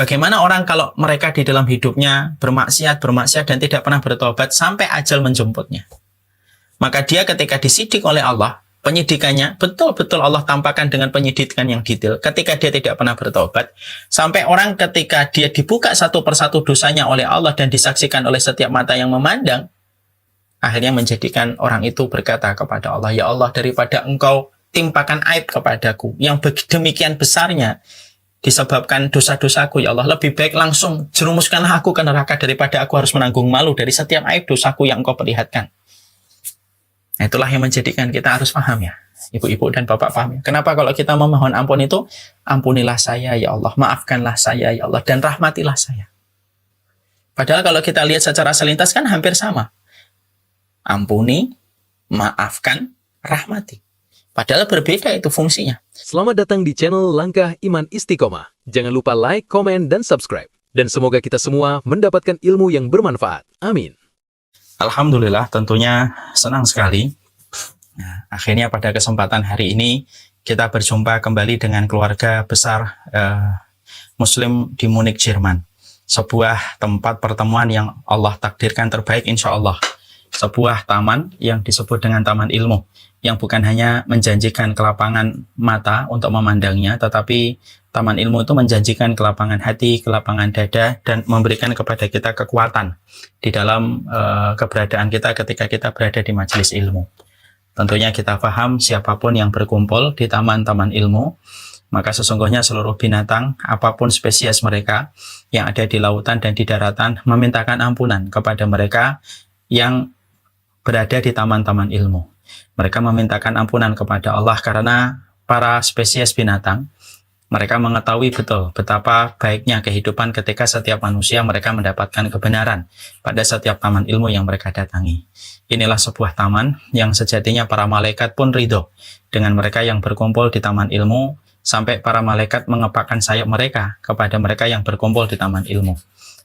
Bagaimana orang kalau mereka di dalam hidupnya bermaksiat dan tidak pernah bertobat sampai ajal menjemputnya. Maka dia ketika disidik oleh Allah, penyidikannya betul-betul Allah tampakkan dengan penyidikan yang detail ketika dia tidak pernah bertobat. Sampai orang ketika dia dibuka satu persatu dosanya oleh Allah dan disaksikan oleh setiap mata yang memandang, akhirnya menjadikan orang itu berkata kepada Allah, "Ya Allah, daripada engkau timpakan aib kepadaku yang demikian besarnya disebabkan dosa-dosaku, ya Allah, lebih baik langsung jerumuskanlah aku ke neraka daripada aku harus menanggung malu dari setiap aib dosaku yang engkau perlihatkan." Nah, itulah yang menjadikan kita harus paham ya, ibu-ibu dan bapak paham ya. Kenapa kalau kita memohon ampun itu, ampunilah saya ya Allah, maafkanlah saya ya Allah, dan rahmatilah saya. Padahal kalau kita lihat secara selintas kan hampir sama. Ampuni, maafkan, rahmati. Padahal berbeda itu fungsinya. Selamat datang di channel Langkah Iman Istiqomah. Jangan lupa like, komen, dan subscribe. Dan semoga kita semua mendapatkan ilmu yang bermanfaat. Amin. Alhamdulillah, tentunya senang sekali. Nah, akhirnya pada kesempatan hari ini kita berjumpa kembali dengan keluarga besar Muslim di Munich, Jerman. Sebuah tempat pertemuan yang Allah takdirkan terbaik insya Allah. Sebuah taman yang disebut dengan taman ilmu, yang bukan hanya menjanjikan kelapangan mata untuk memandangnya, tetapi taman ilmu itu menjanjikan kelapangan hati, kelapangan dada, dan memberikan kepada kita kekuatan di dalam keberadaan kita ketika kita berada di majelis ilmu. Tentunya kita paham siapapun yang berkumpul di taman-taman ilmu, maka sesungguhnya seluruh binatang, apapun spesies mereka yang ada di lautan dan di daratan, memintakan ampunan kepada mereka yang berada di taman-taman ilmu. Mereka memintakan ampunan kepada Allah karena para spesies binatang, mereka mengetahui betul betapa baiknya kehidupan ketika setiap manusia mereka mendapatkan kebenaran pada setiap taman ilmu yang mereka datangi. Inilah sebuah taman yang sejatinya para malaikat pun ridho dengan mereka yang berkumpul di taman ilmu, sampai para malaikat mengepakkan sayap mereka kepada mereka yang berkumpul di taman ilmu.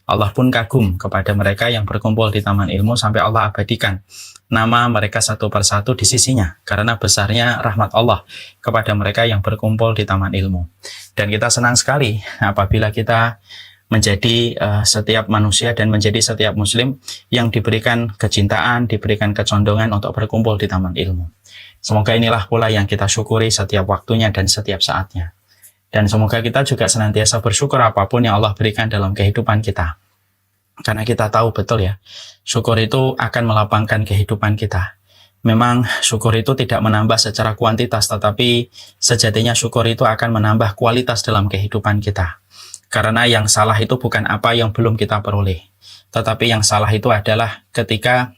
Allah pun kagum kepada mereka yang berkumpul di taman ilmu sampai Allah abadikan nama mereka satu persatu di sisinya karena besarnya rahmat Allah kepada mereka yang berkumpul di taman ilmu. Dan kita senang sekali apabila kita menjadi setiap manusia dan menjadi setiap muslim yang diberikan kecintaan, diberikan kecondongan untuk berkumpul di taman ilmu. Semoga inilah pula yang kita syukuri setiap waktunya dan setiap saatnya. Dan semoga kita juga senantiasa bersyukur apapun yang Allah berikan dalam kehidupan kita. Karena kita tahu betul ya, syukur itu akan melapangkan kehidupan kita. Memang syukur itu tidak menambah secara kuantitas, tetapi sejatinya syukur itu akan menambah kualitas dalam kehidupan kita. Karena yang salah itu bukan apa yang belum kita peroleh, tetapi yang salah itu adalah ketika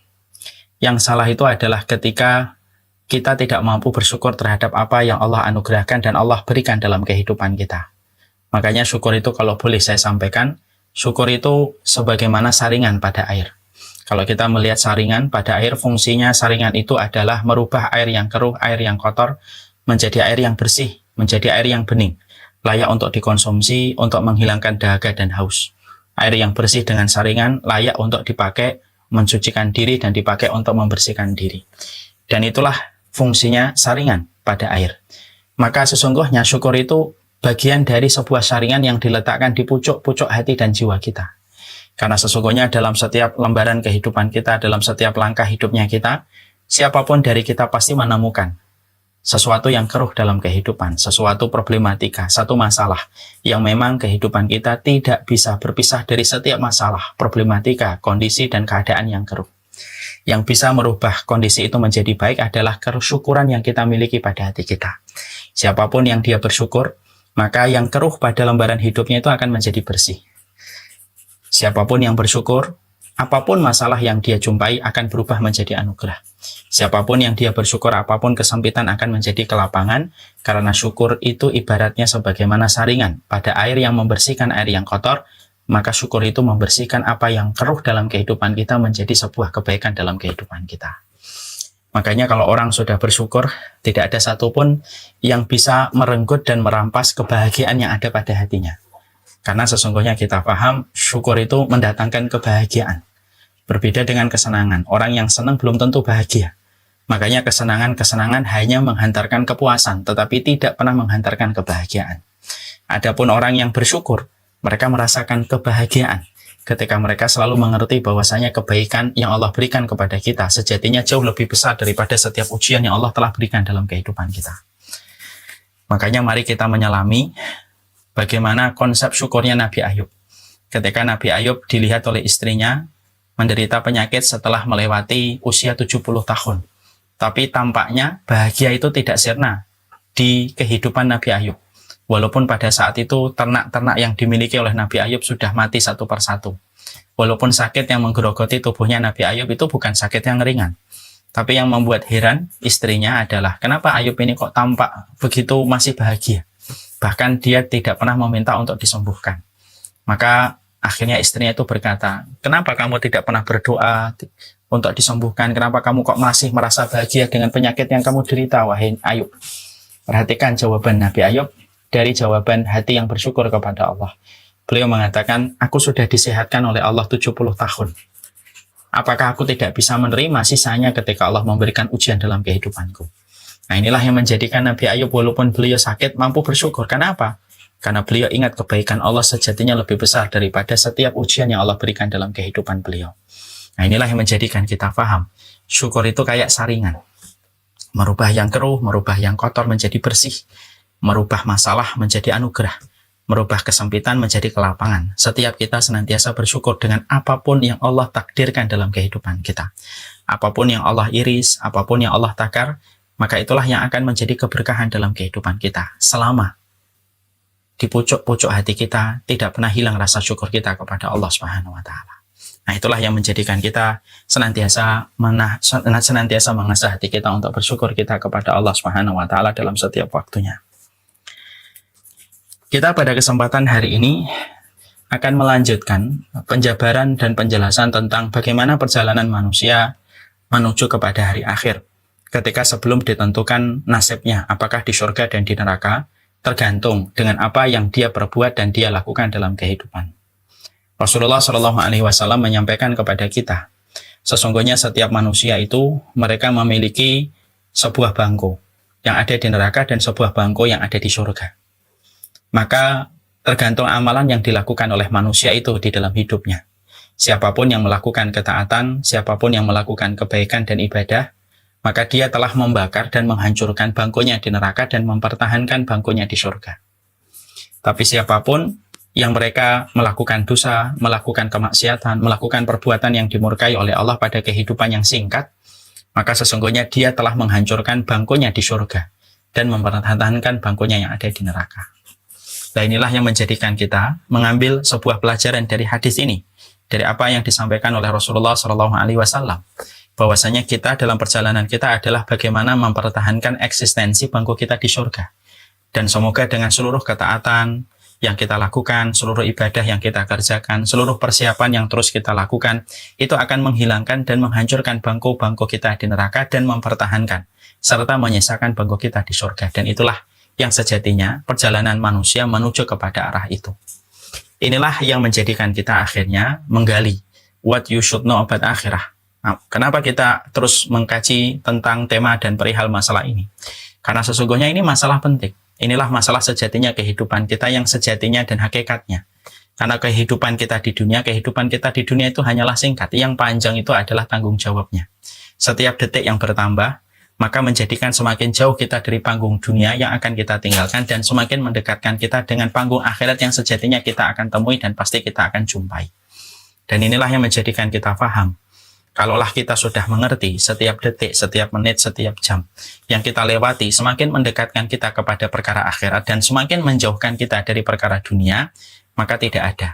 kita tidak mampu bersyukur terhadap apa yang Allah anugerahkan dan Allah berikan dalam kehidupan kita. Makanya syukur itu kalau boleh saya sampaikan, syukur itu sebagaimana saringan pada air. Kalau kita melihat saringan pada air, fungsinya saringan itu adalah merubah air yang keruh, air yang kotor, menjadi air yang bersih, menjadi air yang bening, layak untuk dikonsumsi, untuk menghilangkan dahaga dan haus. Air yang bersih dengan saringan layak untuk dipakai, mensucikan diri dan dipakai untuk membersihkan diri. Dan itulah fungsinya saringan pada air. Maka sesungguhnya syukur itu bagian dari sebuah saringan yang diletakkan di pucuk-pucuk hati dan jiwa kita. Karena sesungguhnya dalam setiap lembaran kehidupan kita, dalam setiap langkah hidupnya kita, siapapun dari kita pasti menemukan sesuatu yang keruh dalam kehidupan, sesuatu problematika, satu masalah yang memang kehidupan kita tidak bisa berpisah dari setiap masalah, problematika, kondisi, dan keadaan yang keruh. Yang bisa merubah kondisi itu menjadi baik adalah kesyukuran yang kita miliki pada hati kita. Siapapun yang dia bersyukur, maka yang keruh pada lembaran hidupnya itu akan menjadi bersih. Siapapun yang bersyukur, apapun masalah yang dia jumpai akan berubah menjadi anugerah. Siapapun yang dia bersyukur, apapun kesempitan akan menjadi kelapangan, karena syukur itu ibaratnya sebagaimana saringan pada air yang membersihkan air yang kotor, maka syukur itu membersihkan apa yang keruh dalam kehidupan kita menjadi sebuah kebaikan dalam kehidupan kita. Makanya kalau orang sudah bersyukur, tidak ada satupun yang bisa merenggut dan merampas kebahagiaan yang ada pada hatinya. Karena sesungguhnya kita paham, syukur itu mendatangkan kebahagiaan. Berbeda dengan kesenangan. Orang yang senang belum tentu bahagia. Makanya kesenangan hanya menghantarkan kepuasan, tetapi tidak pernah menghantarkan kebahagiaan. Adapun orang yang bersyukur, Mereka merasakan kebahagiaan ketika mereka selalu mengerti bahwasanya kebaikan yang Allah berikan kepada kita sejatinya jauh lebih besar daripada setiap ujian yang Allah telah berikan dalam kehidupan kita. Makanya mari kita menyelami bagaimana konsep syukurnya Nabi Ayub. Ketika Nabi Ayub dilihat oleh istrinya menderita penyakit setelah melewati usia 70 tahun. Tapi tampaknya bahagia itu tidak sirna di kehidupan Nabi Ayub. Walaupun pada saat itu ternak-ternak yang dimiliki oleh Nabi Ayub sudah mati satu persatu. Walaupun sakit yang menggerogoti tubuhnya Nabi Ayub itu bukan sakit yang ringan. Tapi yang membuat heran istrinya adalah kenapa Ayub ini kok tampak begitu masih bahagia. Bahkan dia tidak pernah meminta untuk disembuhkan. Maka akhirnya istrinya itu berkata, kenapa kamu tidak pernah berdoa untuk disembuhkan? Kenapa kamu kok masih merasa bahagia dengan penyakit yang kamu derita, wahai Ayub? Perhatikan jawaban Nabi Ayub dari jawaban hati yang bersyukur kepada Allah. Beliau mengatakan, aku sudah disehatkan oleh Allah 70 tahun. Apakah aku tidak bisa menerima sisanya ketika Allah memberikan ujian dalam kehidupanku? Nah, inilah yang menjadikan Nabi Ayub walaupun beliau sakit mampu bersyukur. Kenapa? Karena beliau ingat kebaikan Allah sejatinya lebih besar daripada setiap ujian yang Allah berikan dalam kehidupan beliau. Nah, inilah yang menjadikan kita paham. Syukur itu kayak saringan. Merubah yang keruh, merubah yang kotor menjadi bersih. Merubah masalah menjadi anugerah. Merubah kesempitan menjadi kelapangan. Setiap kita senantiasa bersyukur dengan apapun yang Allah takdirkan dalam kehidupan kita. Apapun yang Allah iris, apapun yang Allah takar, maka itulah yang akan menjadi keberkahan dalam kehidupan kita. Selama di pucuk-pucuk hati kita tidak pernah hilang rasa syukur kita kepada Allah Subhanahu wa taala. Nah, itulah yang menjadikan kita senantiasa mengasah hati kita untuk bersyukur kita kepada Allah Subhanahu wa taala dalam setiap waktunya. Kita pada kesempatan hari ini akan melanjutkan penjabaran dan penjelasan tentang bagaimana perjalanan manusia menuju kepada hari akhir. Ketika sebelum ditentukan nasibnya, apakah di surga dan di neraka, tergantung dengan apa yang dia perbuat dan dia lakukan dalam kehidupan. Rasulullah SAW menyampaikan kepada kita, sesungguhnya setiap manusia itu mereka memiliki sebuah bangku yang ada di neraka dan sebuah bangku yang ada di surga. Maka tergantung amalan yang dilakukan oleh manusia itu di dalam hidupnya. Siapapun yang melakukan ketaatan, siapapun yang melakukan kebaikan dan ibadah, maka dia telah membakar dan menghancurkan bangkunya di neraka dan mempertahankan bangkunya di surga. Tapi siapapun yang mereka melakukan dosa, melakukan kemaksiatan, melakukan perbuatan yang dimurkai oleh Allah pada kehidupan yang singkat, maka sesungguhnya dia telah menghancurkan bangkunya di surga dan mempertahankan bangkunya yang ada di neraka. Nah, inilah yang menjadikan kita mengambil sebuah pelajaran dari hadis ini, dari apa yang disampaikan oleh Rasulullah SAW, bahwasanya kita dalam perjalanan kita adalah bagaimana mempertahankan eksistensi bangku kita di surga. Dan semoga dengan seluruh ketaatan yang kita lakukan, seluruh ibadah yang kita kerjakan, seluruh persiapan yang terus kita lakukan, itu akan menghilangkan dan menghancurkan bangku-bangku kita di neraka dan mempertahankan, serta menyisakan bangku kita di surga. Dan itulah yang sejatinya perjalanan manusia menuju kepada arah itu. Inilah yang menjadikan kita akhirnya menggali what you should know about akhirah. Nah, kenapa kita terus mengkaji tentang tema dan perihal masalah ini? Karena sesungguhnya ini masalah penting. Inilah masalah sejatinya kehidupan kita yang sejatinya dan hakikatnya. Karena kehidupan kita di dunia itu hanyalah singkat. Yang panjang itu adalah tanggung jawabnya. Setiap detik yang bertambah, maka menjadikan semakin jauh kita dari panggung dunia yang akan kita tinggalkan dan semakin mendekatkan kita dengan panggung akhirat yang sejatinya kita akan temui dan pasti kita akan jumpai. Dan inilah yang menjadikan kita paham. Kalaulah kita sudah mengerti setiap detik, setiap menit, setiap jam yang kita lewati semakin mendekatkan kita kepada perkara akhirat dan semakin menjauhkan kita dari perkara dunia, maka tidak ada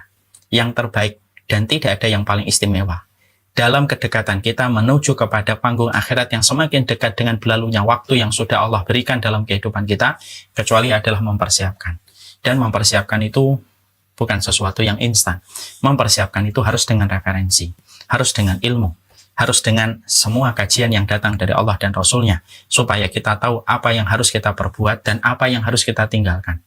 yang terbaik dan tidak ada yang paling istimewa dalam kedekatan kita menuju kepada panggung akhirat yang semakin dekat dengan berlalunya waktu yang sudah Allah berikan dalam kehidupan kita, kecuali adalah mempersiapkan. Dan mempersiapkan itu bukan sesuatu yang instan. Mempersiapkan itu harus dengan referensi, harus dengan ilmu, harus dengan semua kajian yang datang dari Allah dan Rasul-Nya, supaya kita tahu apa yang harus kita perbuat dan apa yang harus kita tinggalkan.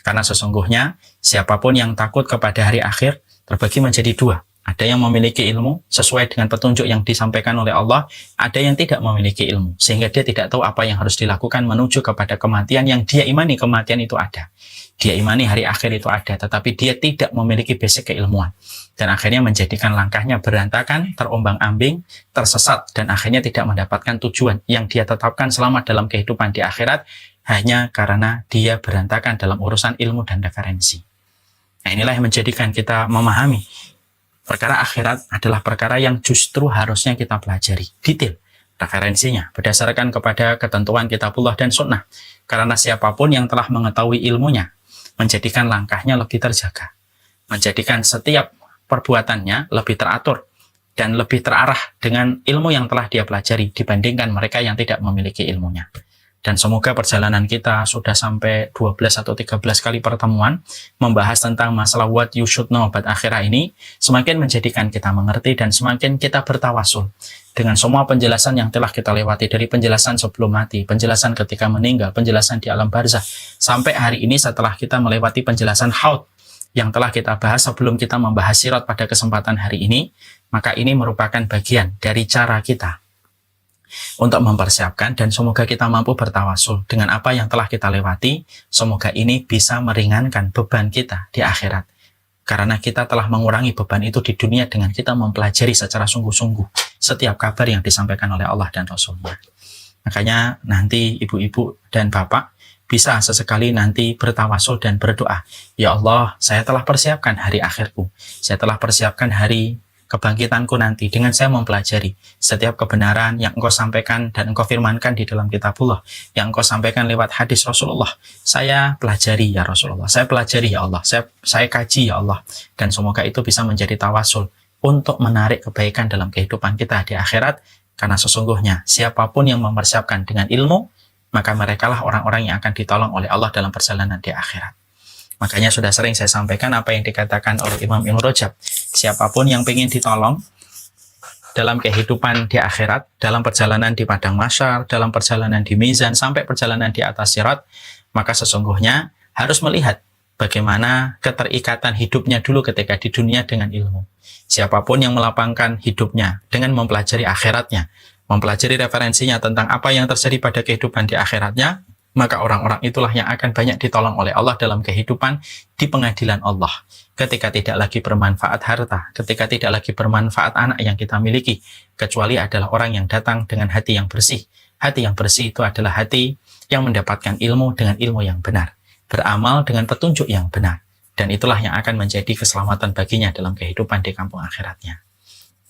Karena sesungguhnya siapapun yang takut kepada hari akhir terbagi menjadi dua. Ada yang memiliki ilmu sesuai dengan petunjuk yang disampaikan oleh Allah, ada yang tidak memiliki ilmu, sehingga dia tidak tahu apa yang harus dilakukan menuju kepada kematian yang dia imani kematian itu ada. Dia imani hari akhir itu ada, tetapi dia tidak memiliki basic keilmuan. Dan akhirnya menjadikan langkahnya berantakan, terombang-ambing, tersesat, dan akhirnya tidak mendapatkan tujuan yang dia tetapkan selama dalam kehidupan di akhirat, hanya karena dia berantakan dalam urusan ilmu dan referensi. Nah, inilah yang menjadikan kita memahami perkara akhirat adalah perkara yang justru harusnya kita pelajari detail referensinya berdasarkan kepada ketentuan kitabullah dan sunnah. Karena siapapun yang telah mengetahui ilmunya menjadikan langkahnya lebih terjaga, menjadikan setiap perbuatannya lebih teratur dan lebih terarah dengan ilmu yang telah dia pelajari dibandingkan mereka yang tidak memiliki ilmunya. Dan semoga perjalanan kita sudah sampai 12 atau 13 kali pertemuan membahas tentang masalah what you should know about akhirah ini semakin menjadikan kita mengerti dan semakin kita bertawasul dengan semua penjelasan yang telah kita lewati, dari penjelasan sebelum mati, penjelasan ketika meninggal, penjelasan di alam barzah, sampai hari ini setelah kita melewati penjelasan haud yang telah kita bahas sebelum kita membahas sirat pada kesempatan hari ini. Maka ini merupakan bagian dari cara kita untuk mempersiapkan, dan semoga kita mampu bertawasul dengan apa yang telah kita lewati. Semoga ini bisa meringankan beban kita di akhirat, karena kita telah mengurangi beban itu di dunia dengan kita mempelajari secara sungguh-sungguh setiap kabar yang disampaikan oleh Allah dan Rasulnya. Makanya nanti ibu-ibu dan bapak bisa sesekali nanti bertawasul dan berdoa, ya Allah, saya telah persiapkan hari akhirku, saya telah persiapkan hari kebangkitanku nanti dengan saya mempelajari setiap kebenaran yang engkau sampaikan dan engkau firmankan di dalam kitabullah, yang engkau sampaikan lewat hadis Rasulullah. Saya pelajari ya Rasulullah, saya pelajari ya Allah, saya kaji ya Allah. Dan semoga itu bisa menjadi tawasul untuk menarik kebaikan dalam kehidupan kita di akhirat. Karena sesungguhnya siapapun yang mempersiapkan dengan ilmu, maka merekalah orang-orang yang akan ditolong oleh Allah dalam perjalanan di akhirat. Makanya sudah sering saya sampaikan apa yang dikatakan oleh Imam Ibnu Rajab. Siapapun yang ingin ditolong dalam kehidupan di akhirat, dalam perjalanan di padang mahsyar, dalam perjalanan di mizan, sampai perjalanan di atas sirat, maka sesungguhnya harus melihat bagaimana keterikatan hidupnya dulu ketika di dunia dengan ilmu. Siapapun yang melapangkan hidupnya dengan mempelajari akhiratnya, mempelajari referensinya tentang apa yang terjadi pada kehidupan di akhiratnya, maka orang-orang itulah yang akan banyak ditolong oleh Allah dalam kehidupan di pengadilan Allah. Ketika tidak lagi bermanfaat harta, ketika tidak lagi bermanfaat anak yang kita miliki, kecuali adalah orang yang datang dengan hati yang bersih. Hati yang bersih itu adalah hati yang mendapatkan ilmu dengan ilmu yang benar, beramal dengan petunjuk yang benar, dan itulah yang akan menjadi keselamatan baginya dalam kehidupan di kampung akhiratnya.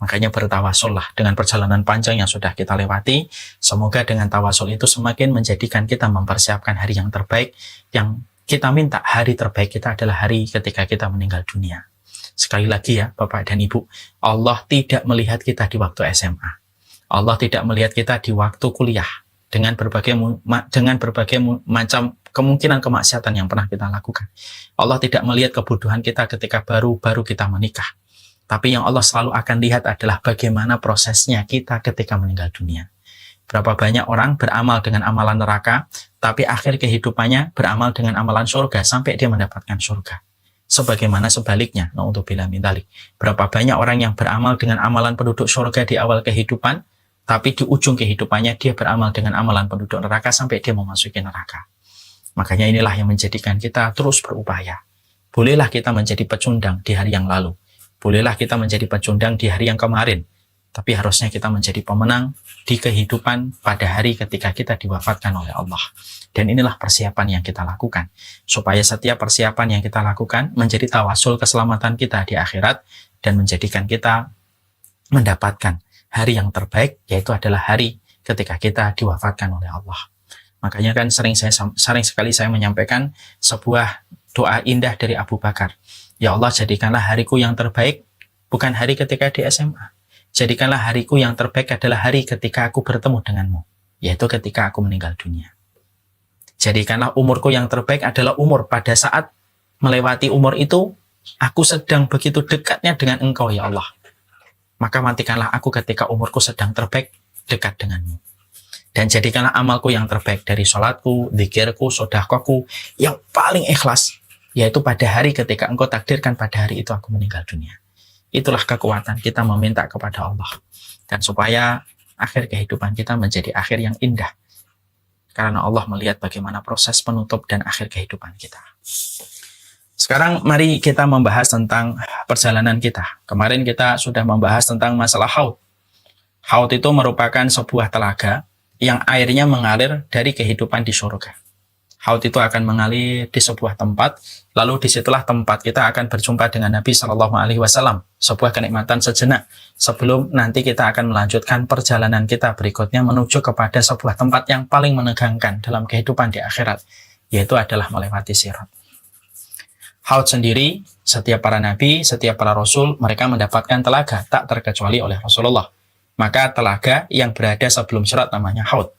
Makanya bertawasullah dengan perjalanan panjang yang sudah kita lewati. Semoga dengan tawasul itu semakin menjadikan kita mempersiapkan hari yang terbaik. Yang kita minta hari terbaik kita adalah hari ketika kita meninggal dunia. Sekali lagi ya Bapak dan Ibu, Allah tidak melihat kita di waktu SMA. Allah tidak melihat kita di waktu kuliah dengan berbagai macam kemungkinan kemaksiatan yang pernah kita lakukan. Allah tidak melihat kebutuhan kita ketika baru-baru kita menikah. Tapi yang Allah selalu akan lihat adalah bagaimana prosesnya kita ketika meninggal dunia. Berapa banyak orang beramal dengan amalan neraka, tapi akhir kehidupannya beramal dengan amalan surga sampai dia mendapatkan surga. Sebagaimana sebaliknya, na'udzubillah min dzalik. Berapa banyak orang yang beramal dengan amalan penduduk surga di awal kehidupan, tapi di ujung kehidupannya dia beramal dengan amalan penduduk neraka sampai dia memasuki neraka. Makanya inilah yang menjadikan kita terus berupaya. Bolehlah kita menjadi pecundang di hari yang lalu. Bolehlah kita menjadi pecundang di hari yang kemarin, tapi harusnya kita menjadi pemenang di kehidupan pada hari ketika kita diwafatkan oleh Allah. Dan inilah persiapan yang kita lakukan, supaya setiap persiapan yang kita lakukan menjadi tawasul keselamatan kita di akhirat, dan menjadikan kita mendapatkan hari yang terbaik, yaitu adalah hari ketika kita diwafatkan oleh Allah. Makanya kan sering sekali saya menyampaikan sebuah doa indah dari Abu Bakar. Ya Allah, jadikanlah hariku yang terbaik bukan hari ketika di SMA. Jadikanlah hariku yang terbaik adalah hari ketika aku bertemu denganmu, yaitu ketika aku meninggal dunia. Jadikanlah umurku yang terbaik adalah umur pada saat melewati umur itu, aku sedang begitu dekatnya dengan Engkau ya Allah. Maka matikanlah aku ketika umurku sedang terbaik dekat denganmu. Dan jadikanlah amalku yang terbaik dari sholatku, zikirku, sedekahku yang paling ikhlas, yaitu pada hari ketika Engkau takdirkan pada hari itu aku meninggal dunia. itulah kekuatan kita meminta kepada Allah. Dan supaya akhir kehidupan kita menjadi akhir yang indah. Karena Allah melihat bagaimana proses penutup dan akhir kehidupan kita. Sekarang mari kita membahas tentang perjalanan kita. Kemarin kita sudah membahas tentang masalah haud. Haud itu merupakan sebuah telaga yang airnya mengalir dari kehidupan di surga. Haud itu akan mengalir di sebuah tempat, lalu disitulah tempat kita akan berjumpa dengan Nabi Shallallahu Alaihi Wasallam. Sebuah kenikmatan sejenak sebelum nanti kita akan melanjutkan perjalanan kita berikutnya menuju kepada sebuah tempat yang paling menegangkan dalam kehidupan di akhirat, yaitu adalah melewati sirat. Haud sendiri, setiap para nabi, setiap para rasul, mereka mendapatkan telaga, tak terkecuali oleh Rasulullah. Maka telaga yang berada sebelum sirat namanya haud.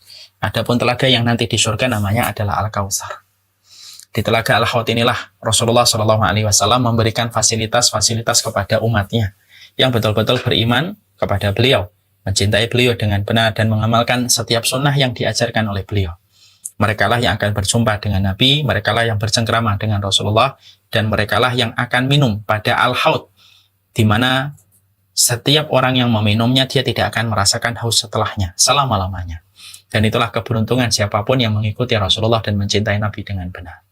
Adapun telaga yang nanti di surga namanya adalah Al-Kautsar. Di telaga Al-Haud inilah Rasulullah SAW memberikan fasilitas-fasilitas kepada umatnya yang betul-betul beriman kepada beliau, mencintai beliau dengan benar dan mengamalkan setiap sunnah yang diajarkan oleh beliau. Merekalah yang akan berjumpa dengan Nabi, merekalah yang bercengkrama dengan Rasulullah, dan merekalah yang akan minum pada Al-Haud, di mana setiap orang yang meminumnya dia tidak akan merasakan haus setelahnya, selama-lamanya. Dan itulah keberuntungan siapapun yang mengikuti Rasulullah dan mencintai Nabi dengan benar.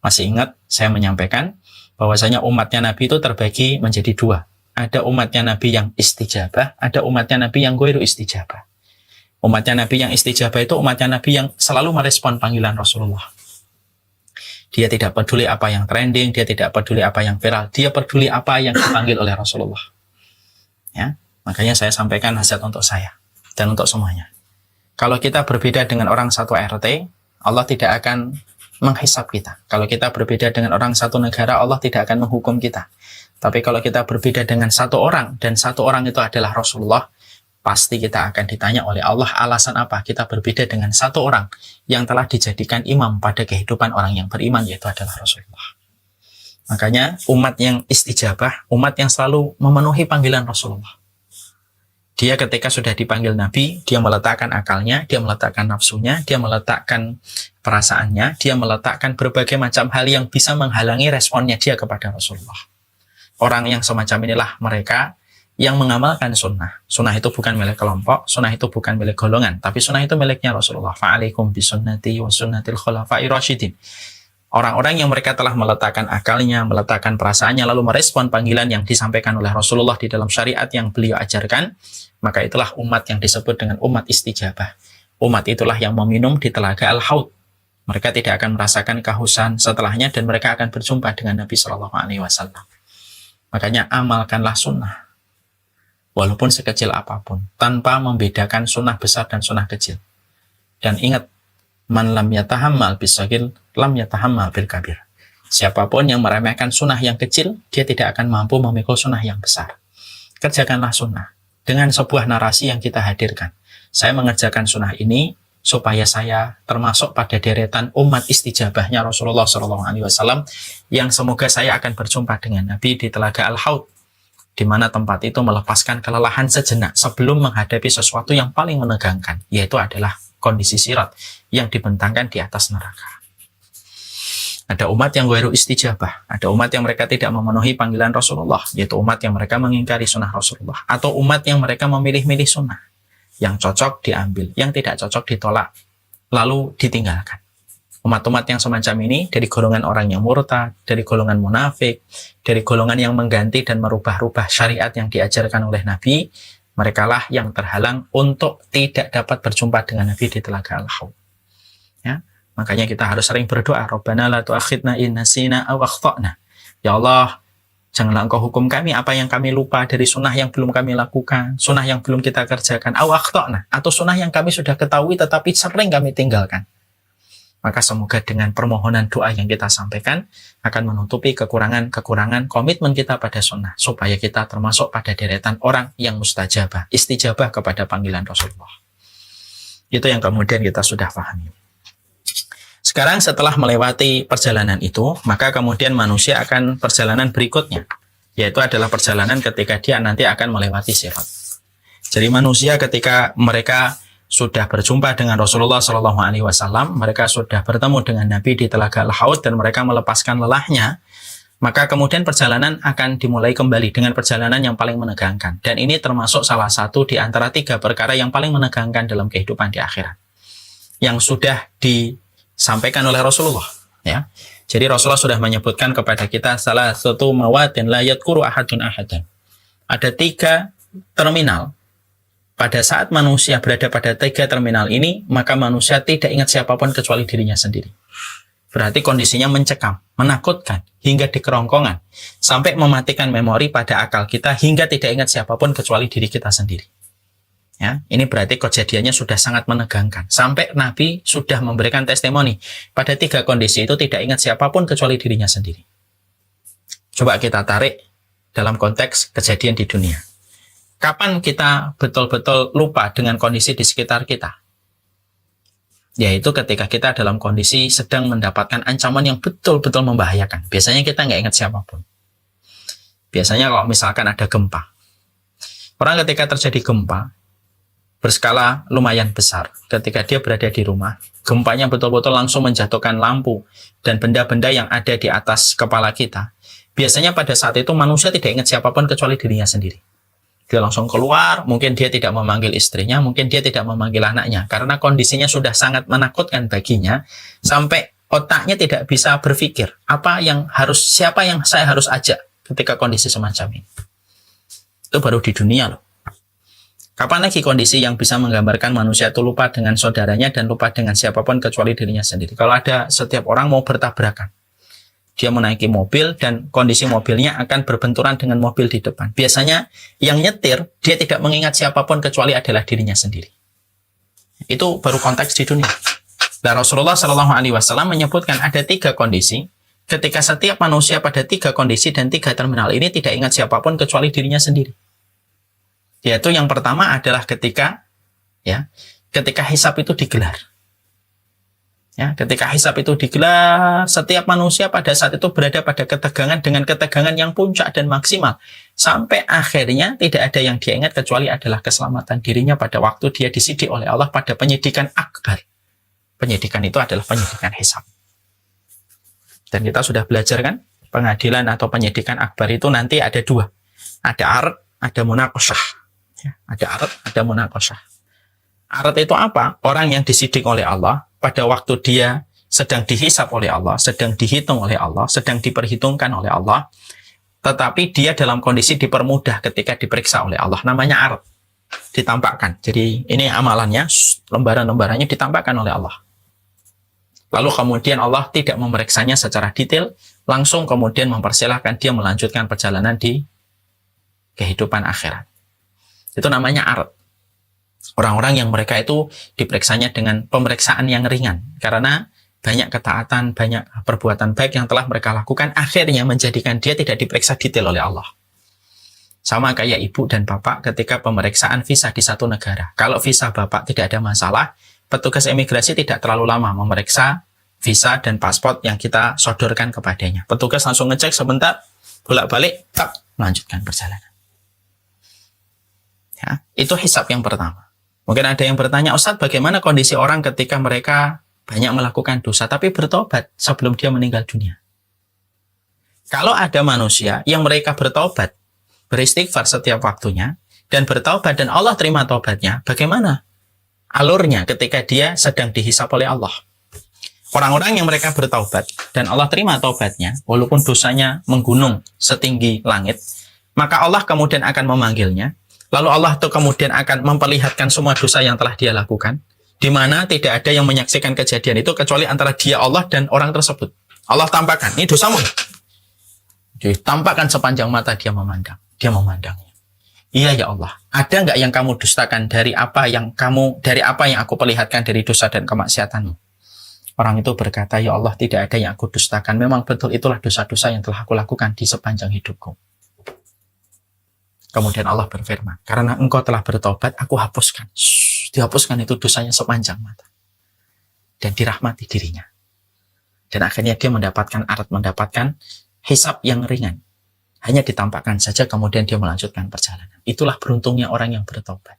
Masih ingat saya menyampaikan bahwasanya umatnya Nabi itu terbagi menjadi dua. Ada umatnya Nabi yang istijabah, ada umatnya Nabi yang ghairu istijabah. Umatnya Nabi yang istijabah itu umatnya Nabi yang selalu merespon panggilan Rasulullah. Dia tidak peduli apa yang trending, dia tidak peduli apa yang viral, dia peduli apa yang dipanggil oleh Rasulullah. Ya, makanya saya sampaikan nasihat untuk saya dan untuk semuanya. Kalau kita berbeda dengan orang satu RT, Allah tidak akan menghisap kita. Kalau kita berbeda dengan orang satu negara, Allah tidak akan menghukum kita. Tapi kalau kita berbeda dengan satu orang, dan satu orang itu adalah Rasulullah, pasti kita akan ditanya oleh Allah alasan apa kita berbeda dengan satu orang yang telah dijadikan imam pada kehidupan orang yang beriman, yaitu adalah Rasulullah. Makanya umat yang istijabah, umat yang selalu memenuhi panggilan Rasulullah. Dia ketika sudah dipanggil Nabi, dia meletakkan akalnya, dia meletakkan nafsunya, dia meletakkan perasaannya, dia meletakkan berbagai macam hal yang bisa menghalangi responnya dia kepada Rasulullah. Orang yang semacam inilah mereka yang mengamalkan sunnah. Sunnah itu bukan milik kelompok, sunnah itu bukan milik golongan, tapi sunnah itu miliknya Rasulullah. Fa'alaikum bisunnati wa sunnatil khulafa'i rasyidin. Orang-orang yang mereka telah meletakkan akalnya, meletakkan perasaannya, lalu merespon panggilan yang disampaikan oleh Rasulullah di dalam syariat yang beliau ajarkan, maka itulah umat yang disebut dengan umat istijabah. Umat itulah yang meminum di telaga Al-Haud. Mereka tidak akan merasakan kehausan setelahnya dan mereka akan berjumpa dengan Nabi Shallallahu Alaihi Wasallam. Makanya amalkanlah sunnah, walaupun sekecil apapun, tanpa membedakan sunnah besar dan sunnah kecil. Dan ingat, man lam yatahammal bisagil, lam yatahammal bil kabir. Siapapun yang meremehkan sunnah yang kecil, dia tidak akan mampu memikul sunnah yang besar. Kerjakanlah sunnah dengan sebuah narasi yang kita hadirkan. Saya mengerjakan sunnah ini supaya saya termasuk pada deretan umat istijabahnya Rasulullah SAW, yang semoga saya akan berjumpa dengan Nabi di telaga Al-Haud, di mana tempat itu melepaskan kelelahan sejenak sebelum menghadapi sesuatu yang paling menegangkan, yaitu adalah kondisi sirat yang dibentangkan di atas neraka. Ada umat yang ghairu istijabah, ada umat yang mereka tidak memenuhi panggilan Rasulullah, yaitu umat yang mereka mengingkari sunnah Rasulullah, atau umat yang mereka memilih-milih sunnah, yang cocok diambil, yang tidak cocok ditolak, lalu ditinggalkan. Umat-umat yang semacam ini dari golongan orang yang murtad, dari golongan munafik, dari golongan yang mengganti dan merubah-rubah syariat yang diajarkan oleh Nabi, merekalah yang terhalang untuk tidak dapat berjumpa dengan Nabi di telaga Al-Haud. Ya, makanya kita harus sering berdoa, Rabbana la tu'akhidna in nasina aw akhtana. Ya Allah, janganlah engkau hukum kami apa yang kami lupa dari sunnah yang belum kami lakukan, sunnah yang belum kita kerjakan, aw akhtana, atau sunnah yang kami sudah ketahui tetapi sering kami tinggalkan. Maka semoga dengan permohonan doa yang kita sampaikan akan menutupi kekurangan-kekurangan komitmen kita pada sunnah, supaya kita termasuk pada deretan orang yang mustajabah, istijabah kepada panggilan Rasulullah. Itu yang kemudian kita sudah pahami. Sekarang setelah melewati perjalanan itu, maka kemudian manusia akan perjalanan berikutnya, yaitu adalah perjalanan ketika dia nanti akan melewati sirat. Jadi manusia ketika mereka sudah berjumpa dengan Rasulullah SAW, mereka sudah bertemu dengan Nabi di telaga Al-Haud dan mereka melepaskan lelahnya, Maka kemudian perjalanan akan dimulai kembali dengan perjalanan yang paling menegangkan. Dan ini termasuk salah satu di antara 3 perkara yang paling menegangkan dalam kehidupan di akhirat. Yang sudah disampaikan oleh Rasulullah. Ya. Jadi Rasulullah sudah menyebutkan kepada kita salah satu mawatin la yadhkuru ahadun ahadan. Ada 3 terminal. Pada saat manusia berada pada 3 terminal ini, maka manusia tidak ingat siapapun kecuali dirinya sendiri. Berarti kondisinya mencekam, menakutkan, hingga di kerongkongan, sampai mematikan memori pada akal kita, hingga tidak ingat siapapun kecuali diri kita sendiri. Ya, ini berarti kejadiannya sudah sangat menegangkan. Sampai Nabi sudah memberikan testimoni, pada 3 kondisi itu tidak ingat siapapun kecuali dirinya sendiri. Coba kita tarik dalam konteks kejadian di dunia. Kapan kita betul-betul lupa dengan kondisi di sekitar kita? Yaitu ketika kita dalam kondisi sedang mendapatkan ancaman yang betul-betul membahayakan. Biasanya kita nggak ingat siapapun. Biasanya kalau misalkan ada gempa. Orang ketika terjadi gempa, berskala lumayan besar. Ketika dia berada di rumah, gempanya betul-betul langsung menjatuhkan lampu dan benda-benda yang ada di atas kepala kita. Biasanya pada saat itu manusia tidak ingat siapapun kecuali dirinya sendiri. Dia langsung keluar, mungkin dia tidak memanggil istrinya, mungkin dia tidak memanggil anaknya, karena kondisinya sudah sangat menakutkan baginya, sampai otaknya tidak bisa berpikir, siapa yang saya harus ajak ketika kondisi semacam ini. Itu baru di dunia loh. Kapan lagi kondisi yang bisa menggambarkan manusia itu lupa dengan saudaranya dan lupa dengan siapapun kecuali dirinya sendiri. Kalau ada setiap orang mau bertabrakan, dia menaiki mobil dan kondisi mobilnya akan berbenturan dengan mobil di depan. Biasanya yang nyetir, dia tidak mengingat siapapun kecuali adalah dirinya sendiri. Itu baru konteks di dunia. Dan Rasulullah SAW menyebutkan ada 3 kondisi, ketika setiap manusia pada 3 kondisi dan 3 terminal ini tidak ingat siapapun kecuali dirinya sendiri. Yaitu yang pertama adalah ketika hisab itu digelar. Ya, ketika hisab itu digelar, setiap manusia pada saat itu berada pada ketegangan dengan ketegangan yang puncak dan maksimal. Sampai akhirnya tidak ada yang dia ingat kecuali adalah keselamatan dirinya pada waktu dia disidik oleh Allah pada penyidikan akbar. Penyidikan itu adalah penyidikan hisab. Dan kita sudah belajar kan, pengadilan atau penyidikan akbar itu nanti ada 2. Ada ard, ada munaqasyah. Ya, ada ard, ada munaqasyah. Ard itu apa? Orang yang disidik oleh Allah pada waktu dia sedang dihisab oleh Allah, sedang dihitung oleh Allah, sedang diperhitungkan oleh Allah, tetapi dia dalam kondisi dipermudah ketika diperiksa oleh Allah. Namanya ard. Ditampakkan. Jadi ini amalannya, lembaran-lembarannya ditampakkan oleh Allah. Lalu kemudian Allah tidak memeriksanya secara detail, langsung kemudian mempersilahkan dia melanjutkan perjalanan di kehidupan akhirat. Itu namanya ard. Orang-orang yang mereka itu diperiksanya dengan pemeriksaan yang ringan. Karena banyak ketaatan, banyak perbuatan baik yang telah mereka lakukan, akhirnya menjadikan dia tidak diperiksa detail oleh Allah. Sama kayak ibu dan bapak ketika pemeriksaan visa di satu negara. Kalau visa bapak tidak ada masalah, petugas imigrasi tidak terlalu lama memeriksa visa dan paspor yang kita sodorkan kepadanya. Petugas langsung ngecek sebentar, bolak-balik, tak, melanjutkan perjalanan. Ya, itu hisab yang pertama. Mungkin ada yang bertanya, Ustadz, bagaimana kondisi orang ketika mereka banyak melakukan dosa tapi bertobat sebelum dia meninggal dunia? Kalau ada manusia yang mereka bertobat, beristighfar setiap waktunya, dan bertobat dan Allah terima tobatnya, bagaimana alurnya ketika dia sedang dihisab oleh Allah? Orang-orang yang mereka bertobat dan Allah terima tobatnya, walaupun dosanya menggunung setinggi langit, maka Allah kemudian akan memanggilnya. Lalu Allah itu kemudian akan memperlihatkan semua dosa yang telah dia lakukan, di mana tidak ada yang menyaksikan kejadian itu kecuali antara dia, Allah, dan orang tersebut. Allah tampakkan, ini dosamu. Jadi tampakkan sepanjang mata dia memandangnya. Iya ya Allah, ada nggak yang kamu dustakan dari apa yang aku perlihatkan dari dosa dan kemaksiatanmu? Orang itu berkata, ya Allah, tidak ada yang aku dustakan. Memang betul itulah dosa-dosa yang telah aku lakukan di sepanjang hidupku. Kemudian Allah berfirman, karena engkau telah bertobat, aku hapuskan. Dihapuskan itu dosanya sepanjang mata. Dan dirahmati dirinya. Dan akhirnya dia mendapatkan hisab yang ringan. Hanya ditampakkan saja, kemudian dia melanjutkan perjalanan. Itulah beruntungnya orang yang bertobat.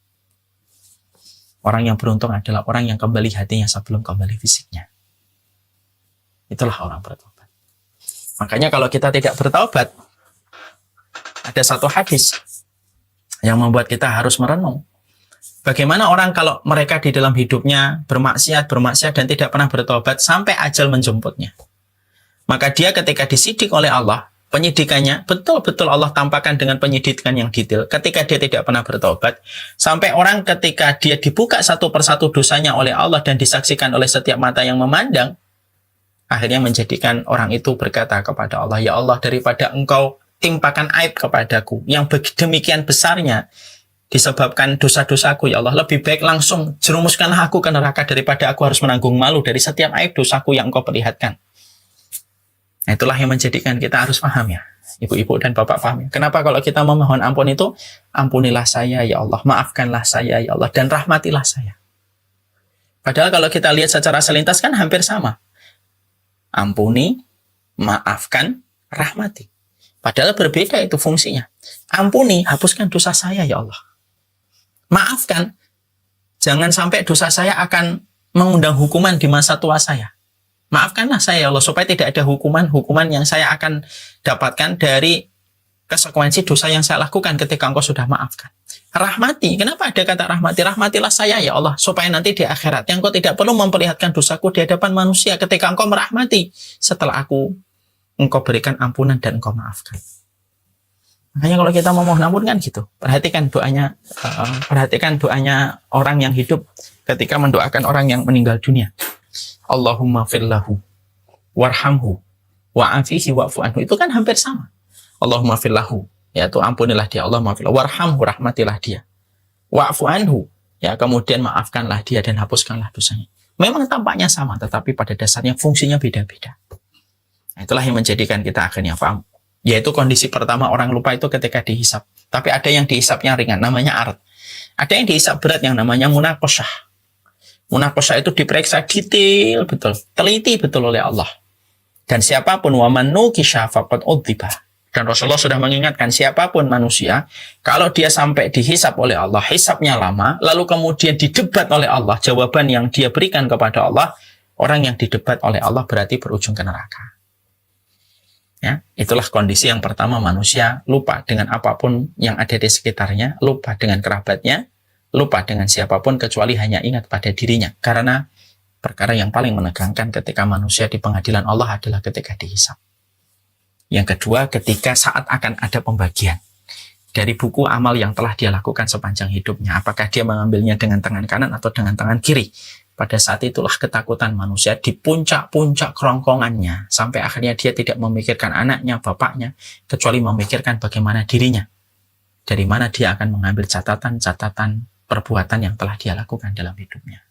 Orang yang beruntung adalah orang yang kembali hatinya sebelum kembali fisiknya. Itulah orang bertobat. Makanya kalau kita tidak bertaubat, ada satu hadis yang membuat kita harus merenung. Bagaimana orang kalau mereka di dalam hidupnya bermaksiat dan tidak pernah bertobat sampai ajal menjemputnya. Maka dia ketika disidik oleh Allah, penyidikannya betul-betul Allah tampakkan dengan penyidikan yang detail. Ketika dia tidak pernah bertobat, sampai orang ketika dia dibuka satu persatu dosanya oleh Allah dan disaksikan oleh setiap mata yang memandang, akhirnya menjadikan orang itu berkata kepada Allah, "Ya Allah, daripada Engkau timpakan aib kepadaku yang demikian besarnya, disebabkan dosa-dosaku, ya Allah, lebih baik langsung jerumuskanlah aku ke neraka daripada aku harus menanggung malu dari setiap aib dosaku yang Engkau perlihatkan." Nah, itulah yang menjadikan kita harus paham ya, ibu-ibu dan bapak paham ya. Kenapa kalau kita memohon ampun itu, ampunilah saya ya Allah, maafkanlah saya ya Allah, dan rahmatilah saya. Padahal kalau kita lihat secara selintas kan hampir sama. Ampuni, maafkan, rahmati. Padahal berbeda itu fungsinya. Ampuni, hapuskan dosa saya ya Allah. Maafkan, jangan sampai dosa saya akan mengundang hukuman di masa tua saya. Maafkanlah saya ya Allah, supaya tidak ada hukuman yang saya akan dapatkan dari konsekuensi dosa yang saya lakukan ketika Engkau sudah maafkan. Rahmati, kenapa ada kata rahmati? Rahmatilah saya ya Allah, supaya nanti di akhirat Engkau tidak perlu memperlihatkan dosaku di hadapan manusia ketika Engkau merahmati setelah Engkau berikan ampunan dan Engkau maafkan. Makanya kalau kita mau mohon ampun kan gitu. Perhatikan doanya orang yang hidup ketika mendoakan orang yang meninggal dunia. Allahumma fillahu warhamhu wa'afihi wa'fu anhu. Itu kan hampir sama. Allahumma fillahu, yaitu ampunilah dia. Allahumma fillahu warhamhu, rahmatilah dia. Wa'fu anhu, ya, kemudian maafkanlah dia dan hapuskanlah dosanya. Memang tampaknya sama, tetapi pada dasarnya fungsinya beda-beda. Nah, itulah yang menjadikan kita akhirnya paham. Yaitu kondisi pertama orang lupa itu ketika dihisap. Tapi ada yang dihisapnya ringan, namanya ard. Ada yang dihisap berat yang namanya munaqasyah. Munaqasyah itu diperiksa detail betul, teliti betul oleh Allah. Dan siapapun waman nuqisha faqad udziba. Dan Rasulullah sudah mengingatkan siapapun manusia, kalau dia sampai dihisap oleh Allah, hisapnya lama, lalu kemudian didebat oleh Allah, jawaban yang dia berikan kepada Allah, orang yang didebat oleh Allah berarti berujung ke neraka. Ya, itulah kondisi yang pertama, manusia lupa dengan apapun yang ada di sekitarnya, lupa dengan kerabatnya, lupa dengan siapapun kecuali hanya ingat pada dirinya. Karena perkara yang paling menegangkan ketika manusia di pengadilan Allah adalah ketika dihisap. Yang kedua, ketika saat akan ada pembagian dari buku amal yang telah dia lakukan sepanjang hidupnya. Apakah dia mengambilnya dengan tangan kanan atau dengan tangan kiri? Pada saat itulah ketakutan manusia di puncak-puncak kerongkongannya. Sampai akhirnya dia tidak memikirkan anaknya, bapaknya, kecuali memikirkan bagaimana dirinya. Dari mana dia akan mengambil catatan-catatan perbuatan yang telah dia lakukan dalam hidupnya.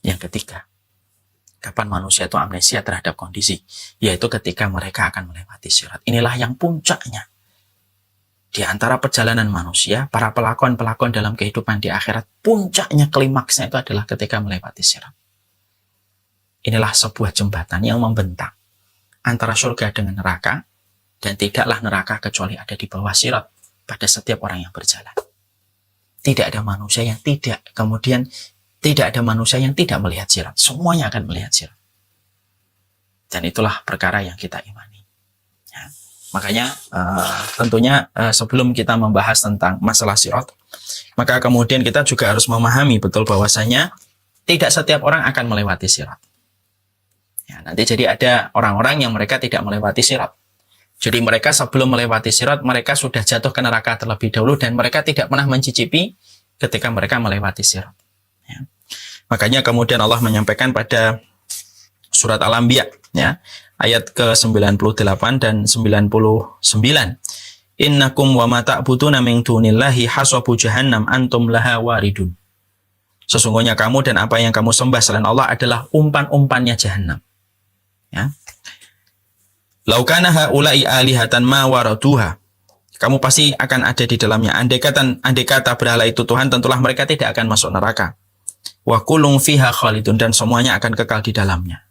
Yang ketiga, kapan manusia itu amnesia terhadap kondisi, yaitu ketika mereka akan melewati sirat. Inilah yang puncaknya. Di antara perjalanan manusia, para pelakon-pelakon dalam kehidupan di akhirat, puncaknya, klimaksnya itu adalah ketika melewati sirat. Inilah sebuah jembatan yang membentang antara surga dengan neraka, dan tidaklah neraka kecuali ada di bawah sirat pada setiap orang yang berjalan. Tidak ada manusia yang tidak melihat sirat. Semuanya akan melihat sirat. Dan itulah perkara yang kita imani. Ya. Makanya tentunya sebelum kita membahas tentang masalah sirat, maka kemudian kita juga harus memahami betul bahwasanya tidak setiap orang akan melewati sirat. Ya, nanti jadi ada orang-orang yang mereka tidak melewati sirat. Jadi mereka sebelum melewati sirat, mereka sudah jatuh ke neraka terlebih dahulu dan mereka tidak pernah mencicipi ketika mereka melewati sirat. Ya. Makanya kemudian Allah menyampaikan pada surat Al-Anbiya, ya, ayat ke-98 dan 99. Innakum wa ma ta'buduna min dunillahi hasabu jahannam antum laha waridun. Sesungguhnya kamu dan apa yang kamu sembah selain Allah adalah umpan-umpannya jahannam. Ya. Laukana haula'i alihatan ma waraduha. Kamu pasti akan ada di dalamnya. Andai kata berhala itu Tuhan, tentulah mereka tidak akan masuk neraka. Wa kulung fiha khalidun, dan semuanya akan kekal di dalamnya.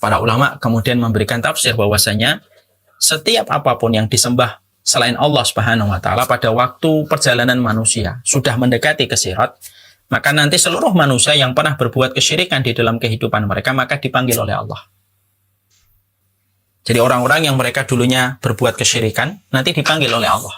Para ulama kemudian memberikan tafsir bahwasanya setiap apapun yang disembah selain Allah Subhanahu wa taala pada waktu perjalanan manusia sudah mendekati ke sirat, maka nanti seluruh manusia yang pernah berbuat kesyirikan di dalam kehidupan mereka maka dipanggil oleh Allah. Jadi orang-orang yang mereka dulunya berbuat kesyirikan, nanti dipanggil oleh Allah.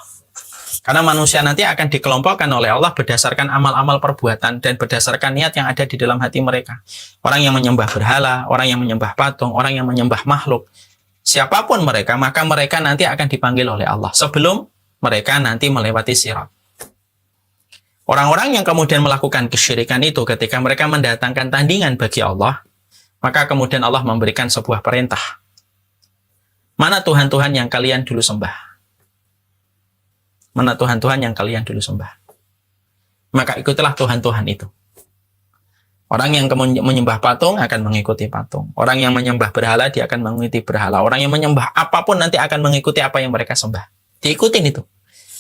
Karena manusia nanti akan dikelompokkan oleh Allah berdasarkan amal-amal perbuatan dan berdasarkan niat yang ada di dalam hati mereka. Orang yang menyembah berhala, orang yang menyembah patung, orang yang menyembah makhluk, siapapun mereka, maka mereka nanti akan dipanggil oleh Allah sebelum mereka nanti melewati sirat. Orang-orang yang kemudian melakukan kesyirikan itu ketika mereka mendatangkan tandingan bagi Allah, maka kemudian Allah memberikan sebuah perintah. Mana Tuhan-Tuhan yang kalian dulu sembah? Mana Tuhan-Tuhan yang kalian dulu sembah? Maka ikutilah Tuhan-Tuhan itu. Orang yang menyembah patung akan mengikuti patung. Orang yang menyembah berhala, dia akan mengikuti berhala. Orang yang menyembah apapun nanti akan mengikuti apa yang mereka sembah. Diikutin itu.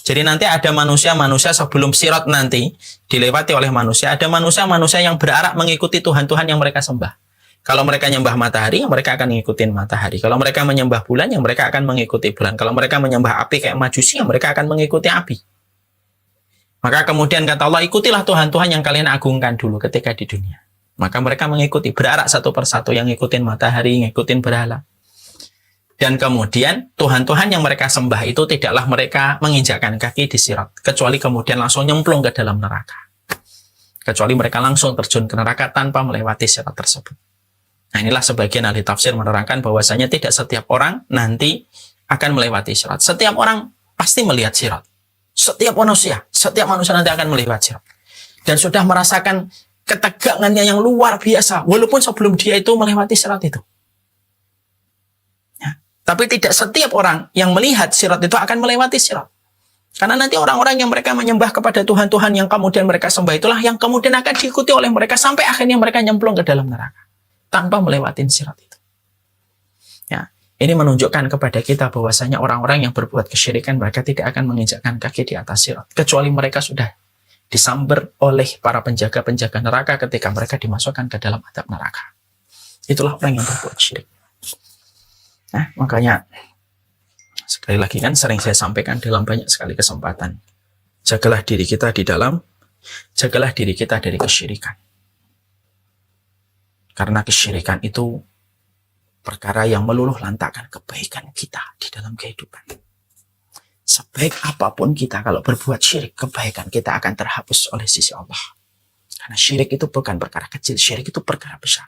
Jadi nanti ada manusia-manusia sebelum sirat nanti dilewati oleh manusia. Ada manusia-manusia yang berarak mengikuti Tuhan-Tuhan yang mereka sembah. Kalau mereka menyembah matahari, mereka akan mengikuti matahari. Kalau mereka menyembah bulan, yang mereka akan mengikuti bulan. Kalau mereka menyembah api kayak majusi, yang mereka akan mengikuti api. Maka kemudian kata Allah, ikutilah Tuhan-Tuhan yang kalian agungkan dulu ketika di dunia. Maka mereka mengikuti, berarak satu persatu, yang ngikutin matahari, ngikutin berhala. Dan kemudian Tuhan-Tuhan yang mereka sembah itu tidaklah mereka menginjakkan kaki di sirat, kecuali kemudian langsung nyemplung ke dalam neraka. Kecuali mereka langsung terjun ke neraka tanpa melewati sirat tersebut. Nah, inilah sebagian ahli tafsir menerangkan bahwasanya tidak setiap orang nanti akan melewati sirat. Setiap orang pasti melihat sirat. Setiap manusia nanti akan melewati sirat. Dan sudah merasakan ketegangannya yang luar biasa, walaupun sebelum dia itu melewati sirat itu. Ya. Tapi tidak setiap orang yang melihat sirat itu akan melewati sirat. Karena nanti orang-orang yang mereka menyembah kepada Tuhan-Tuhan yang kemudian mereka sembah itulah yang kemudian akan diikuti oleh mereka sampai akhirnya mereka nyemplung ke dalam neraka tanpa melewati sirat itu. Ya, ini menunjukkan kepada kita bahwasanya orang-orang yang berbuat kesyirikan mereka tidak akan menginjakkan kaki di atas sirat kecuali mereka sudah disamber oleh para penjaga-penjaga neraka ketika mereka dimasukkan ke dalam azab neraka. Itulah orang yang berbuat syirik. Nah, makanya sekali lagi kan sering saya sampaikan dalam banyak sekali kesempatan. Jagalah diri kita jagalah diri kita dari kesyirikan. Karena kesyirikan itu perkara yang meluluh lantakkan kebaikan kita di dalam kehidupan. Sebaik apapun kita kalau berbuat syirik, kebaikan kita akan terhapus oleh sisi Allah. Karena syirik itu bukan perkara kecil, syirik itu perkara besar.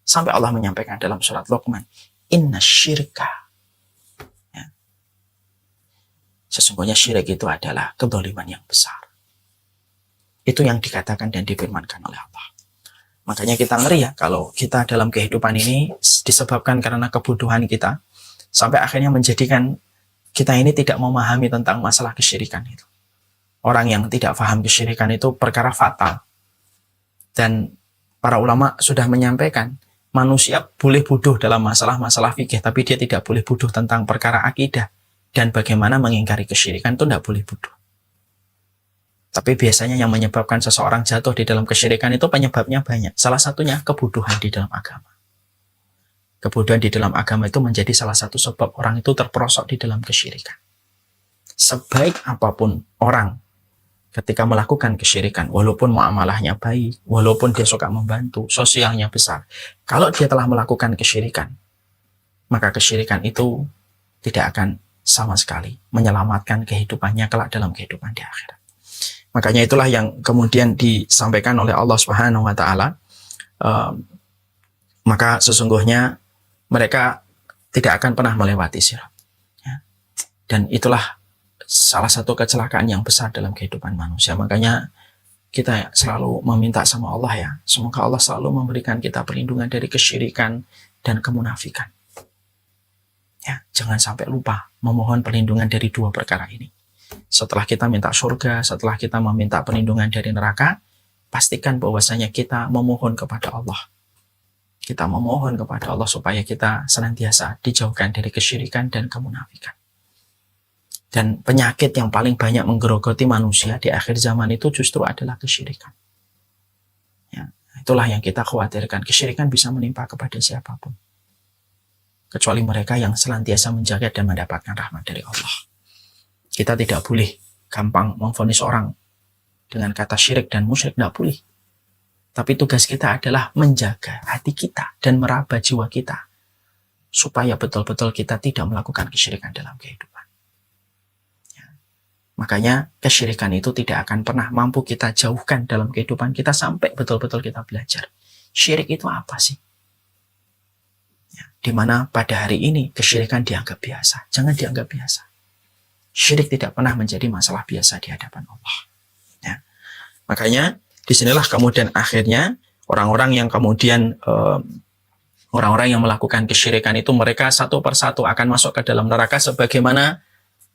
Sampai Allah menyampaikan dalam surat Luqman, Inna syirka. Ya. Sesungguhnya syirik itu adalah kedzaliman yang besar. Itu yang dikatakan dan difirmankan oleh Allah. Makanya kita ngeri ya kalau kita dalam kehidupan ini disebabkan karena kebutuhan kita sampai akhirnya menjadikan kita ini tidak memahami tentang masalah kesyirikan itu. Orang yang tidak paham kesyirikan itu perkara fatal. Dan para ulama sudah menyampaikan manusia boleh bodoh dalam masalah-masalah fikih, tapi dia tidak boleh bodoh tentang perkara akidah dan bagaimana mengingkari kesyirikan itu tidak boleh bodoh. Tapi biasanya yang menyebabkan seseorang jatuh di dalam kesyirikan itu penyebabnya banyak. Salah satunya kebodohan di dalam agama. Kebodohan di dalam agama itu menjadi salah satu sebab orang itu terperosok di dalam kesyirikan. Sebaik apapun orang ketika melakukan kesyirikan, walaupun muamalahnya baik, walaupun dia suka membantu, sosialnya besar, kalau dia telah melakukan kesyirikan, maka kesyirikan itu tidak akan sama sekali menyelamatkan kehidupannya kelak dalam kehidupan di akhirat. Makanya itulah yang kemudian disampaikan oleh Allah Subhanahu wa Ta'ala. Maka sesungguhnya mereka tidak akan pernah melewati sirat. Ya. Dan itulah salah satu kecelakaan yang besar dalam kehidupan manusia. Makanya kita selalu meminta sama Allah ya. Semoga Allah selalu memberikan kita perlindungan dari kesyirikan dan kemunafikan. Ya, jangan sampai lupa memohon perlindungan dari dua perkara ini. Setelah kita minta surga, setelah kita meminta perlindungan dari neraka, pastikan bahwasanya kita memohon kepada Allah. Kita memohon kepada Allah supaya kita senantiasa dijauhkan dari kesyirikan dan kemunafikan. Dan penyakit yang paling banyak menggerogoti manusia di akhir zaman itu justru adalah kesyirikan. Ya, itulah yang kita khawatirkan. Kesyirikan bisa menimpa kepada siapapun. Kecuali mereka yang senantiasa menjaga dan mendapatkan rahmat dari Allah. Kita tidak boleh gampang memvonis orang dengan kata syirik dan musyrik, tidak boleh. Tapi tugas kita adalah menjaga hati kita dan meraba jiwa kita supaya betul-betul kita tidak melakukan kesyirikan dalam kehidupan. Ya. Makanya kesyirikan itu tidak akan pernah mampu kita jauhkan dalam kehidupan kita sampai betul-betul kita belajar. Syirik itu apa sih? Ya. Dimana pada hari ini kesyirikan dianggap biasa. Jangan dianggap biasa. Syirik tidak pernah menjadi masalah biasa di hadapan Allah. Ya. Makanya disinilah kemudian akhirnya orang-orang yang kemudian orang-orang yang melakukan kesyirikan itu mereka satu persatu akan masuk ke dalam neraka sebagaimana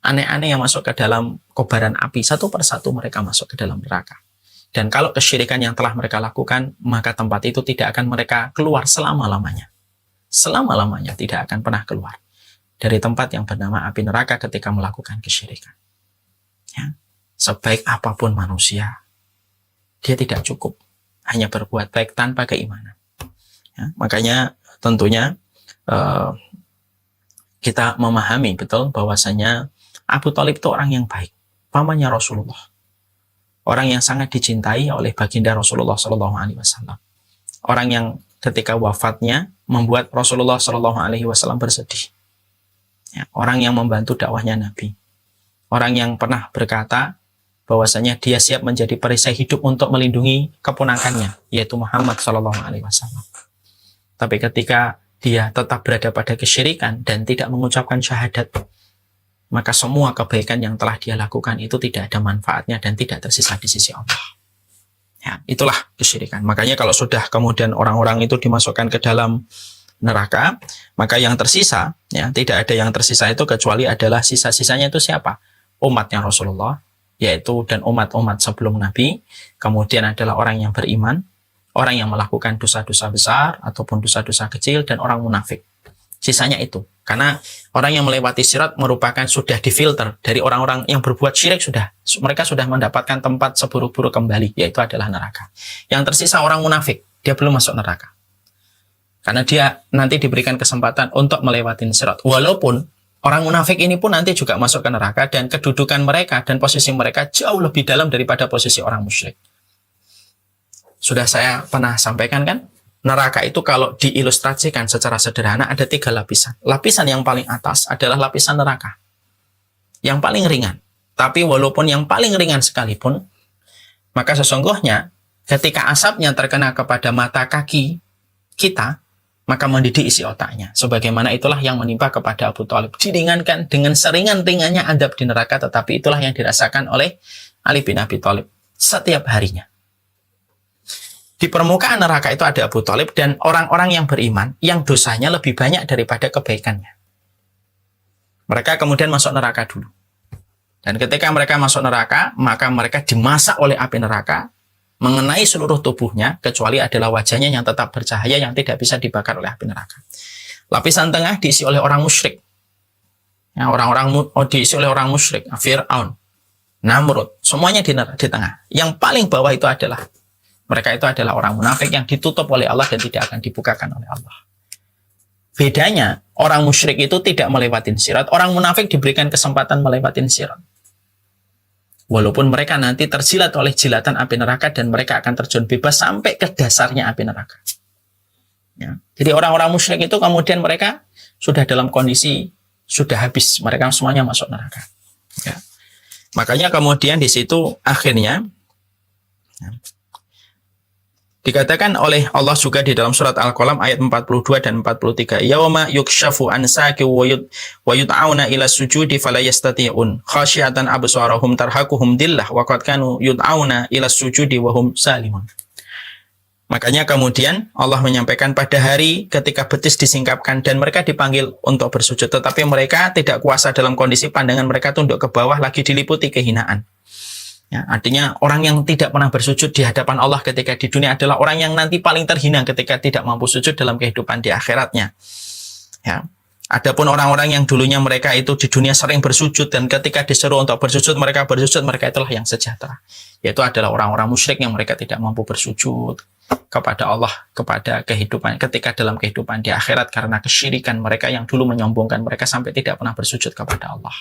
aneh-aneh yang masuk ke dalam kobaran api. Satu persatu mereka masuk ke dalam neraka. Dan kalau kesyirikan yang telah mereka lakukan, maka tempat itu tidak akan mereka keluar selama-lamanya. Selama-lamanya tidak akan pernah keluar dari tempat yang bernama api neraka ketika melakukan kesyirikan. Ya. Sebaik apapun manusia, dia tidak cukup hanya berbuat baik tanpa keimanan. Ya. Makanya tentunya kita memahami betul bahwasanya Abu Thalib itu orang yang baik, pamannya Rasulullah, orang yang sangat dicintai oleh baginda Rasulullah SAW, orang yang ketika wafatnya membuat Rasulullah SAW bersedih, ya, orang yang membantu dakwahnya Nabi, orang yang pernah berkata bahwasanya dia siap menjadi perisai hidup untuk melindungi keponakannya, yaitu Muhammad SAW. Tapi ketika dia tetap berada pada kesyirikan dan tidak mengucapkan syahadat, maka semua kebaikan yang telah dia lakukan itu tidak ada manfaatnya dan tidak tersisa di sisi Allah. Ya, itulah kesyirikan. Makanya kalau sudah kemudian orang-orang itu dimasukkan ke dalam neraka, maka yang tersisa, ya, tidak ada yang tersisa itu kecuali adalah sisa-sisanya itu siapa? Umatnya Rasulullah, yaitu dan umat-umat sebelum Nabi, kemudian adalah orang yang beriman, orang yang melakukan dosa-dosa besar ataupun dosa-dosa kecil, dan orang munafik. Sisanya itu. Karena orang yang melewati sirat merupakan sudah difilter dari orang-orang yang berbuat syirik, mereka sudah mendapatkan tempat seburuk-buruk kembali, yaitu adalah neraka. Yang tersisa orang munafik, dia belum masuk neraka. Karena dia nanti diberikan kesempatan untuk melewati sirat. Walaupun orang munafik ini pun nanti juga masuk ke neraka dan kedudukan mereka dan posisi mereka jauh lebih dalam daripada posisi orang musyrik. Sudah saya pernah sampaikan kan, neraka itu kalau diilustrasikan secara sederhana ada 3 lapisan. Lapisan yang paling atas adalah lapisan neraka, yang paling ringan. Tapi walaupun yang paling ringan sekalipun, maka sesungguhnya ketika asapnya terkena kepada mata kaki kita, maka mendidih isi otaknya. Sebagaimana itulah yang menimpa kepada Abu Thalib. Diringankan dengan seringan-ringannya adab di neraka, tetapi itulah yang dirasakan oleh Ali bin Abi Thalib setiap harinya. Di permukaan neraka itu ada Abu Thalib dan orang-orang yang beriman yang dosanya lebih banyak daripada kebaikannya. Mereka kemudian masuk neraka dulu. Dan ketika mereka masuk neraka, maka mereka dimasak oleh api neraka, mengenai seluruh tubuhnya, kecuali adalah wajahnya yang tetap bercahaya, yang tidak bisa dibakar oleh api neraka. Lapisan tengah diisi oleh orang musyrik. Ya, diisi oleh orang musyrik, Fir'aun, Namrud, semuanya di tengah. Yang paling bawah itu adalah mereka itu adalah orang munafik yang ditutup oleh Allah dan tidak akan dibukakan oleh Allah. Bedanya, orang musyrik itu tidak melewati sirat, orang munafik diberikan kesempatan melewati sirat. Walaupun mereka nanti terjilat oleh jilatan api neraka dan mereka akan terjun bebas sampai ke dasarnya api neraka. Ya. Jadi orang-orang musyrik itu kemudian mereka sudah dalam kondisi sudah habis, mereka semuanya masuk neraka. Ya. Makanya kemudian di situ akhirnya ya, dikatakan oleh Allah juga di dalam surat Al-Qalam ayat 42 dan 43. Yauma yukshafu an saqi wa yud'auna ila sujudi fala yastati'un khasyiatan absarahum tarhaquhum dillah wa qad kanu yud'auna ila sujudi wa hum salimun. Makanya kemudian Allah menyampaikan pada hari ketika betis disingkapkan dan mereka dipanggil untuk bersujud, tetapi mereka tidak kuasa dalam kondisi pandangan mereka tunduk ke bawah lagi diliputi kehinaan. Ya, artinya orang yang tidak pernah bersujud di hadapan Allah ketika di dunia adalah orang yang nanti paling terhina ketika tidak mampu sujud dalam kehidupan di akhiratnya. Ya. Adapun orang-orang yang dulunya mereka itu di dunia sering bersujud dan ketika disuruh untuk bersujud, mereka itulah yang sejahtera. Yaitu adalah orang-orang musyrik yang mereka tidak mampu bersujud kepada Allah, kepada kehidupan, ketika dalam kehidupan di akhirat karena kesyirikan mereka yang dulu menyombongkan mereka sampai tidak pernah bersujud kepada Allah.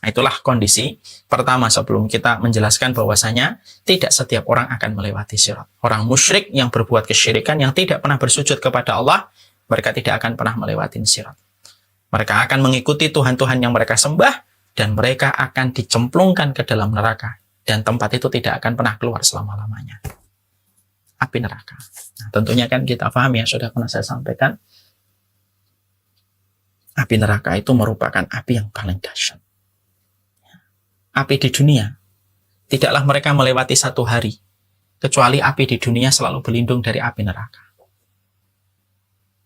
Itulah kondisi pertama sebelum kita menjelaskan bahwasanya tidak setiap orang akan melewati sirat. Orang musyrik yang berbuat kesyirikan yang tidak pernah bersujud kepada Allah, Mereka tidak akan pernah melewati sirat. Mereka akan mengikuti Tuhan-Tuhan yang mereka sembah, dan mereka akan dicemplungkan ke dalam neraka. Dan tempat itu tidak akan pernah keluar selama-lamanya. Api neraka. Nah, tentunya kan kita paham ya, sudah pernah saya sampaikan. Api neraka itu merupakan api yang paling dahsyat. Api di dunia, tidaklah mereka melewati satu hari, kecuali api di dunia selalu berlindung dari api neraka.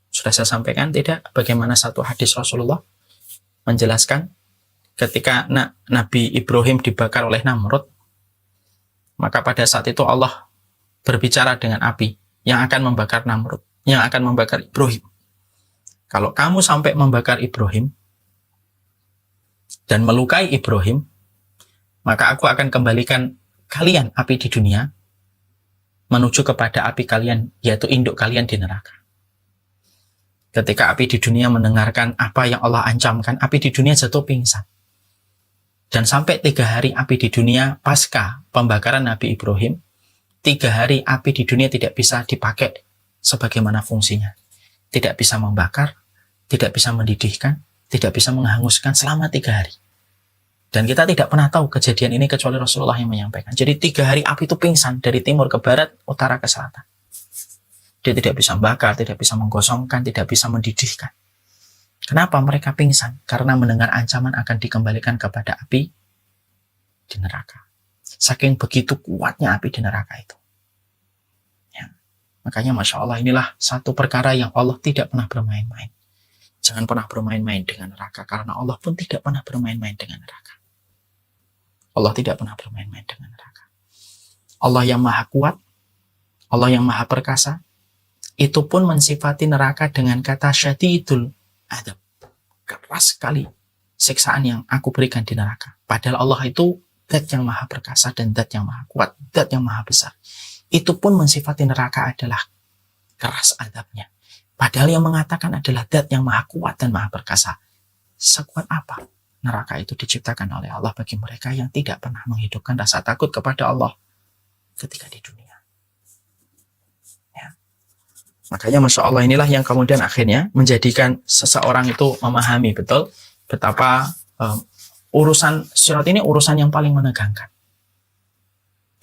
Sudah saya sampaikan tidak bagaimana satu hadis Rasulullah menjelaskan ketika Nabi Ibrahim dibakar oleh Namrud, maka pada saat itu Allah berbicara dengan api yang akan membakar Namrud, yang akan membakar Ibrahim. Kalau kamu sampai membakar Ibrahim dan melukai Ibrahim, maka aku akan kembalikan kalian api di dunia menuju kepada api kalian, yaitu induk kalian di neraka. Ketika api di dunia mendengarkan apa yang Allah ancamkan, api di dunia jatuh pingsan. Dan sampai 3 hari api di dunia pasca pembakaran Nabi Ibrahim, 3 hari api di dunia tidak bisa dipakai sebagaimana fungsinya. Tidak bisa membakar, tidak bisa mendidihkan, tidak bisa menghanguskan selama 3 hari. Dan kita tidak pernah tahu kejadian ini kecuali Rasulullah yang menyampaikan. Jadi 3 hari api itu pingsan dari timur ke barat, utara ke selatan. Dia tidak bisa membakar, tidak bisa menggosongkan, tidak bisa mendidihkan. Kenapa mereka pingsan? Karena mendengar ancaman akan dikembalikan kepada api di neraka. Saking begitu kuatnya api di neraka itu. Ya. Makanya Masya Allah, inilah satu perkara yang Allah tidak pernah bermain-main. Jangan pernah bermain-main dengan neraka, karena Allah pun tidak pernah bermain-main dengan neraka. Allah tidak pernah bermain-main dengan neraka. Allah yang maha kuat, Allah yang maha perkasa, itu pun mensifati neraka dengan kata syadidul adab. Keras sekali siksaan yang aku berikan di neraka. Padahal Allah itu zat yang maha perkasa dan zat yang maha kuat, zat yang maha besar. Itu pun mensifati neraka adalah keras adabnya. Padahal yang mengatakan adalah zat yang maha kuat dan maha perkasa. Sekuat apa neraka itu diciptakan oleh Allah bagi mereka yang tidak pernah menghidupkan rasa takut kepada Allah ketika di dunia. Makanya Masya Allah, inilah yang kemudian akhirnya menjadikan seseorang itu memahami betul betapa urusan sirat ini urusan yang paling menegangkan.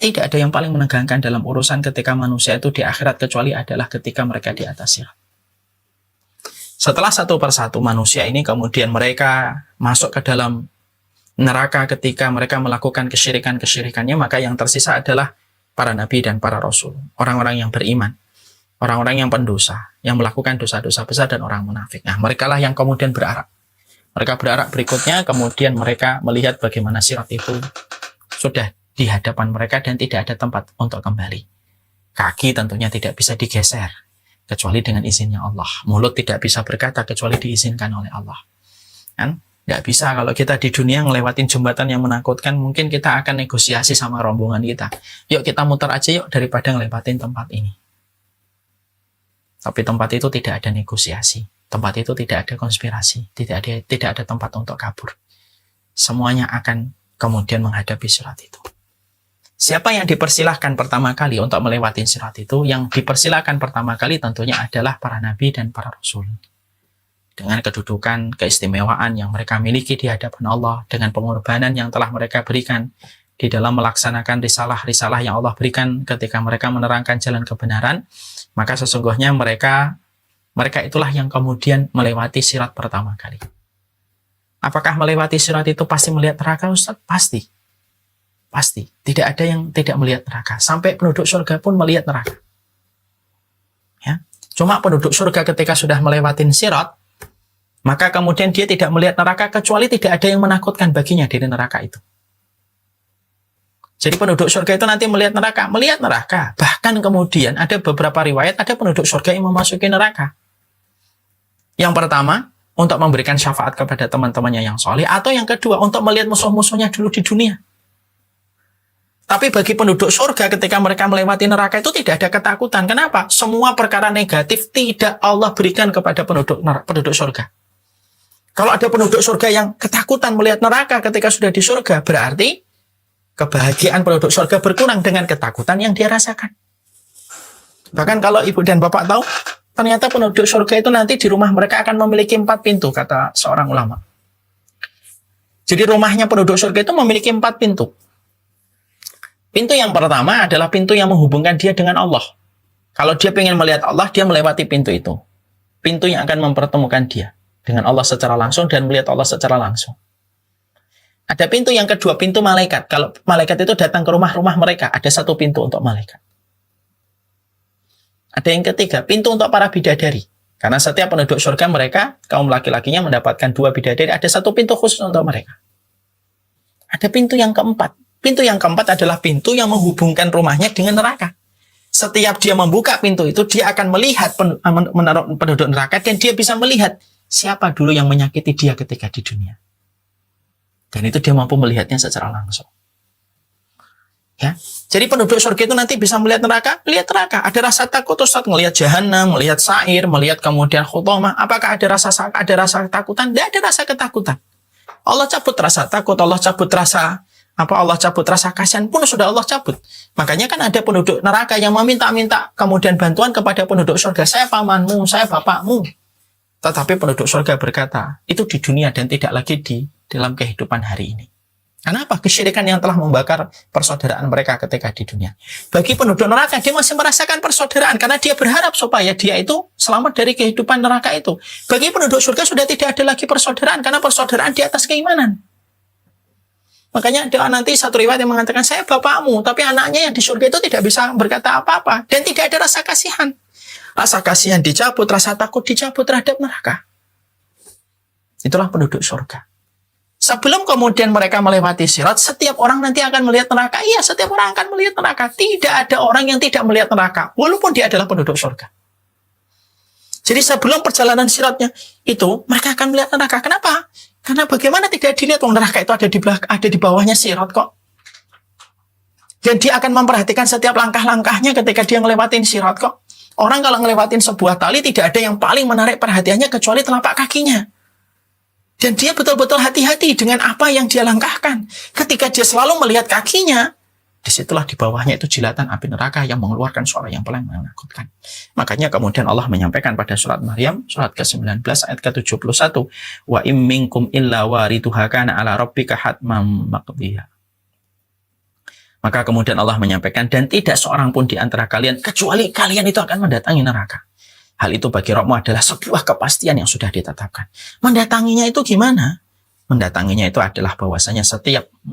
Tidak ada yang paling menegangkan dalam urusan ketika manusia itu di akhirat kecuali adalah ketika mereka di atas sirat. Setelah satu persatu manusia ini kemudian mereka masuk ke dalam neraka ketika mereka melakukan kesyirikan-kesyirikannya, maka yang tersisa adalah para nabi dan para rasul, orang-orang yang beriman. Orang-orang yang pendosa, yang melakukan dosa-dosa besar dan orang munafik. Nah, merekalah yang kemudian berarak. Mereka berarak berikutnya, kemudian mereka melihat bagaimana sirat itu sudah di hadapan mereka dan tidak ada tempat untuk kembali. Kaki tentunya tidak bisa digeser, kecuali dengan izinnya Allah. Mulut tidak bisa berkata, kecuali diizinkan oleh Allah. Kan? Nggak bisa kalau kita di dunia ngelewatin jembatan yang menakutkan, mungkin kita akan negosiasi sama rombongan kita. Yuk kita muter aja yuk, daripada ngelewatin tempat ini. Tapi tempat itu tidak ada negosiasi, tempat itu tidak ada konspirasi, tidak ada tempat untuk kabur. Semuanya akan kemudian menghadapi sirat itu. Siapa yang dipersilahkan pertama kali untuk melewati sirat itu? Yang dipersilahkan pertama kali tentunya adalah para nabi dan para rasul. Dengan kedudukan, keistimewaan yang mereka miliki di hadapan Allah, dengan pengorbanan yang telah mereka berikan di dalam melaksanakan risalah-risalah yang Allah berikan ketika mereka menerangkan jalan kebenaran, maka sesungguhnya mereka itulah yang kemudian melewati sirat pertama kali. Apakah melewati sirat itu pasti melihat neraka, Ustaz? Pasti. Pasti. Tidak ada yang tidak melihat neraka. Sampai penduduk surga pun melihat neraka. Ya. Cuma penduduk surga ketika sudah melewati sirat, maka kemudian dia tidak melihat neraka kecuali tidak ada yang menakutkan baginya dari neraka itu. Jadi penduduk surga itu nanti melihat neraka. Bahkan kemudian ada beberapa riwayat, ada penduduk surga yang memasuki neraka. Yang pertama, untuk memberikan syafaat kepada teman-temannya yang soleh, atau yang kedua, untuk melihat musuh-musuhnya dulu di dunia. Tapi bagi penduduk surga ketika mereka melewati neraka itu tidak ada ketakutan. Kenapa? Semua perkara negatif tidak Allah berikan kepada penduduk surga. Kalau ada penduduk surga yang ketakutan melihat neraka ketika sudah di surga, berarti kebahagiaan penduduk surga berkurang dengan ketakutan yang dia rasakan. Bahkan kalau ibu dan bapak tahu, Ternyata penduduk surga itu nanti di rumah mereka akan memiliki 4 pintu, kata seorang ulama. Jadi rumahnya penduduk surga itu memiliki 4 pintu. Pintu yang pertama adalah pintu yang menghubungkan dia dengan Allah. Kalau dia ingin melihat Allah, dia melewati pintu itu. Pintu yang akan mempertemukan dia dengan Allah secara langsung dan melihat Allah secara langsung. Ada pintu yang kedua, pintu malaikat. Kalau malaikat itu datang ke rumah-rumah mereka, ada 1 pintu untuk malaikat. Ada yang ketiga, pintu untuk para bidadari. Karena setiap penduduk surga mereka, kaum laki-lakinya mendapatkan 2 bidadari, ada 1 pintu khusus untuk mereka. Ada pintu yang keempat. Pintu yang keempat adalah pintu yang menghubungkan rumahnya dengan neraka. Setiap dia membuka pintu itu, dia akan melihat penduduk neraka dan dia bisa melihat siapa dulu yang menyakiti dia ketika di dunia. Dan itu dia mampu melihatnya secara langsung. Ya, jadi penduduk surga itu nanti bisa melihat neraka. Ada rasa takut, Ustaz, melihat jahanam, melihat sa'ir, melihat kemudian khutamah. Apakah ada rasa ketakutan? Tidak ada rasa ketakutan. Allah cabut rasa takut, Allah cabut rasa kasihan pun sudah Allah cabut. Makanya kan ada penduduk neraka yang meminta-minta kemudian bantuan kepada penduduk surga. Saya pamanmu, saya bapakmu. Tetapi penduduk surga berkata, itu di dunia dan tidak lagi di dalam kehidupan hari ini. Kenapa? Kesyirikan yang telah membakar persaudaraan mereka ketika di dunia. Bagi penduduk neraka, dia masih merasakan persaudaraan karena dia berharap supaya dia itu selamat dari kehidupan neraka itu. Bagi penduduk surga sudah tidak ada lagi persaudaraan karena persaudaraan di atas keimanan. Makanya ada nanti satu riwayat yang mengatakan, saya bapakmu, tapi anaknya yang di surga itu tidak bisa berkata apa-apa dan tidak ada rasa kasihan. Rasa kasihan dicabut, rasa takut dicabut terhadap neraka. Itulah penduduk surga. Sebelum kemudian mereka melewati sirat, setiap orang nanti akan melihat neraka. Iya, setiap orang akan melihat neraka. Tidak ada orang yang tidak melihat neraka, walaupun dia adalah penduduk surga. Jadi sebelum perjalanan siratnya itu, mereka akan melihat neraka. Kenapa? Karena bagaimana tidak dilihat, neraka itu ada di bawahnya sirat kok. Dan dia akan memperhatikan setiap langkah-langkahnya ketika dia ngelewatin sirat kok. Orang kalau ngelewatin sebuah tali, tidak ada yang paling menarik perhatiannya kecuali telapak kakinya. Dan dia betul-betul hati-hati dengan apa yang dia langkahkan. Ketika dia selalu melihat kakinya, disitulah di bawahnya itu jilatan api neraka yang mengeluarkan suara yang paling menakutkan. Makanya kemudian Allah menyampaikan pada surat Maryam, surat ke-19 ayat ke-71, wa im minkum illa wariduha kana ala rabbika hatmam maqdiya. Maka kemudian Allah menyampaikan, dan tidak seorang pun di antara kalian kecuali kalian itu akan mendatangi neraka. Hal itu bagi Rabbmu adalah sebuah kepastian yang sudah ditetapkan. Mendatanginya itu gimana? Mendatanginya itu adalah bahwasanya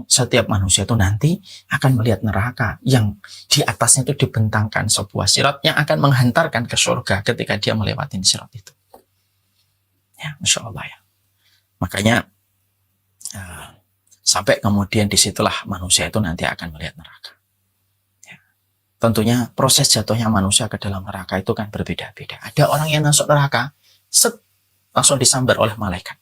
setiap manusia itu nanti akan melihat neraka yang di atasnya itu dibentangkan sebuah sirat yang akan menghantarkan ke surga ketika dia melewati sirat itu. Ya, Masya Allah ya. Makanya sampai kemudian disitulah manusia itu nanti akan melihat neraka. Tentunya proses jatuhnya manusia ke dalam neraka itu kan berbeda-beda. Ada orang yang masuk neraka, langsung disambar oleh malaikat.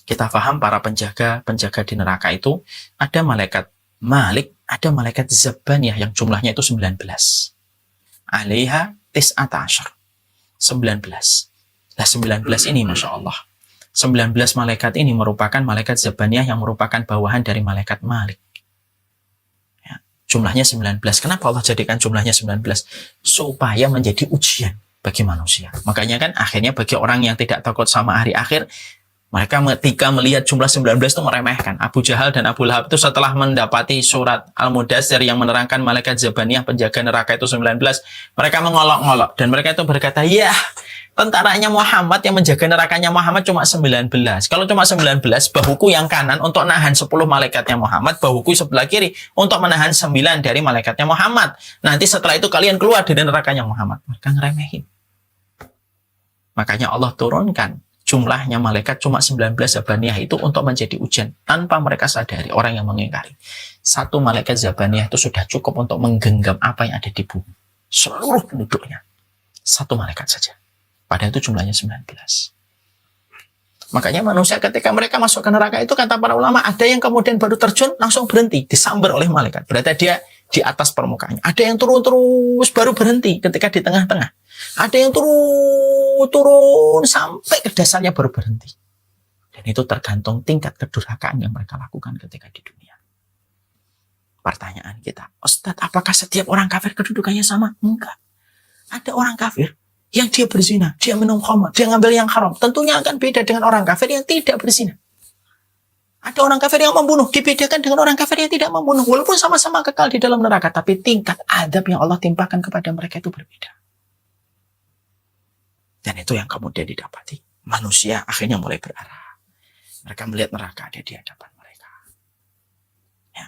Kita paham para penjaga di neraka itu, ada malaikat Malik, ada malaikat Zabaniyah yang jumlahnya itu 19. Alaiha tis'ata asyar. 19. Nah 19 ini Masya Allah. 19 malaikat ini merupakan malaikat Zabaniyah yang merupakan bawahan dari malaikat Malik. Jumlahnya 19. Kenapa Allah jadikan jumlahnya 19? Supaya menjadi ujian bagi manusia. Makanya kan akhirnya bagi orang yang tidak takut sama hari akhir, mereka ketika melihat jumlah 19 itu meremehkan. Abu Jahal dan Abu Lahab itu setelah mendapati surat Al-Mudaththir yang menerangkan malaikat Zabaniyah penjaga neraka itu 19, mereka mengolok-ngolok dan mereka itu berkata, ya tentaranya Muhammad yang menjaga nerakanya Muhammad cuma 19. Kalau cuma 19, bahuku yang kanan untuk nahan 10 malaikatnya Muhammad, bahuku sebelah kiri untuk menahan 9 dari malaikatnya Muhammad. Nanti setelah itu kalian keluar dari nerakanya Muhammad. Mereka ngeremehin. Makanya Allah turunkan jumlahnya malaikat cuma 19 Zabaniyah itu untuk menjadi ujian tanpa mereka sadari orang yang mengingkari. Satu malaikat Zabaniyah itu sudah cukup untuk menggenggam apa yang ada di bumi. Seluruh penduduknya. Satu malaikat saja. Padahal itu jumlahnya 19. Makanya manusia ketika mereka masuk ke neraka itu kata para ulama, ada yang kemudian baru terjun langsung berhenti, disambar oleh malaikat. Berarti dia di atas permukaannya. Ada yang turun terus baru berhenti ketika di tengah-tengah. Ada yang turun sampai ke dasarnya baru berhenti. Dan itu tergantung tingkat kedurhakaan yang mereka lakukan ketika di dunia. Pertanyaan kita, Ustadz, apakah setiap orang kafir kedudukannya sama? Enggak. Ada orang kafir Yang dia berzina, dia minum khamr, dia ngambil yang haram, tentunya akan beda dengan orang kafir yang tidak berzina. Ada orang kafir yang membunuh, dibedakan dengan orang kafir yang tidak membunuh. Walaupun sama-sama kekal di dalam neraka, tapi tingkat adab yang Allah timpakan kepada mereka itu berbeda. Dan itu yang kemudian didapati. Manusia akhirnya mulai berarah. Mereka melihat neraka ada di hadapan mereka. Ya.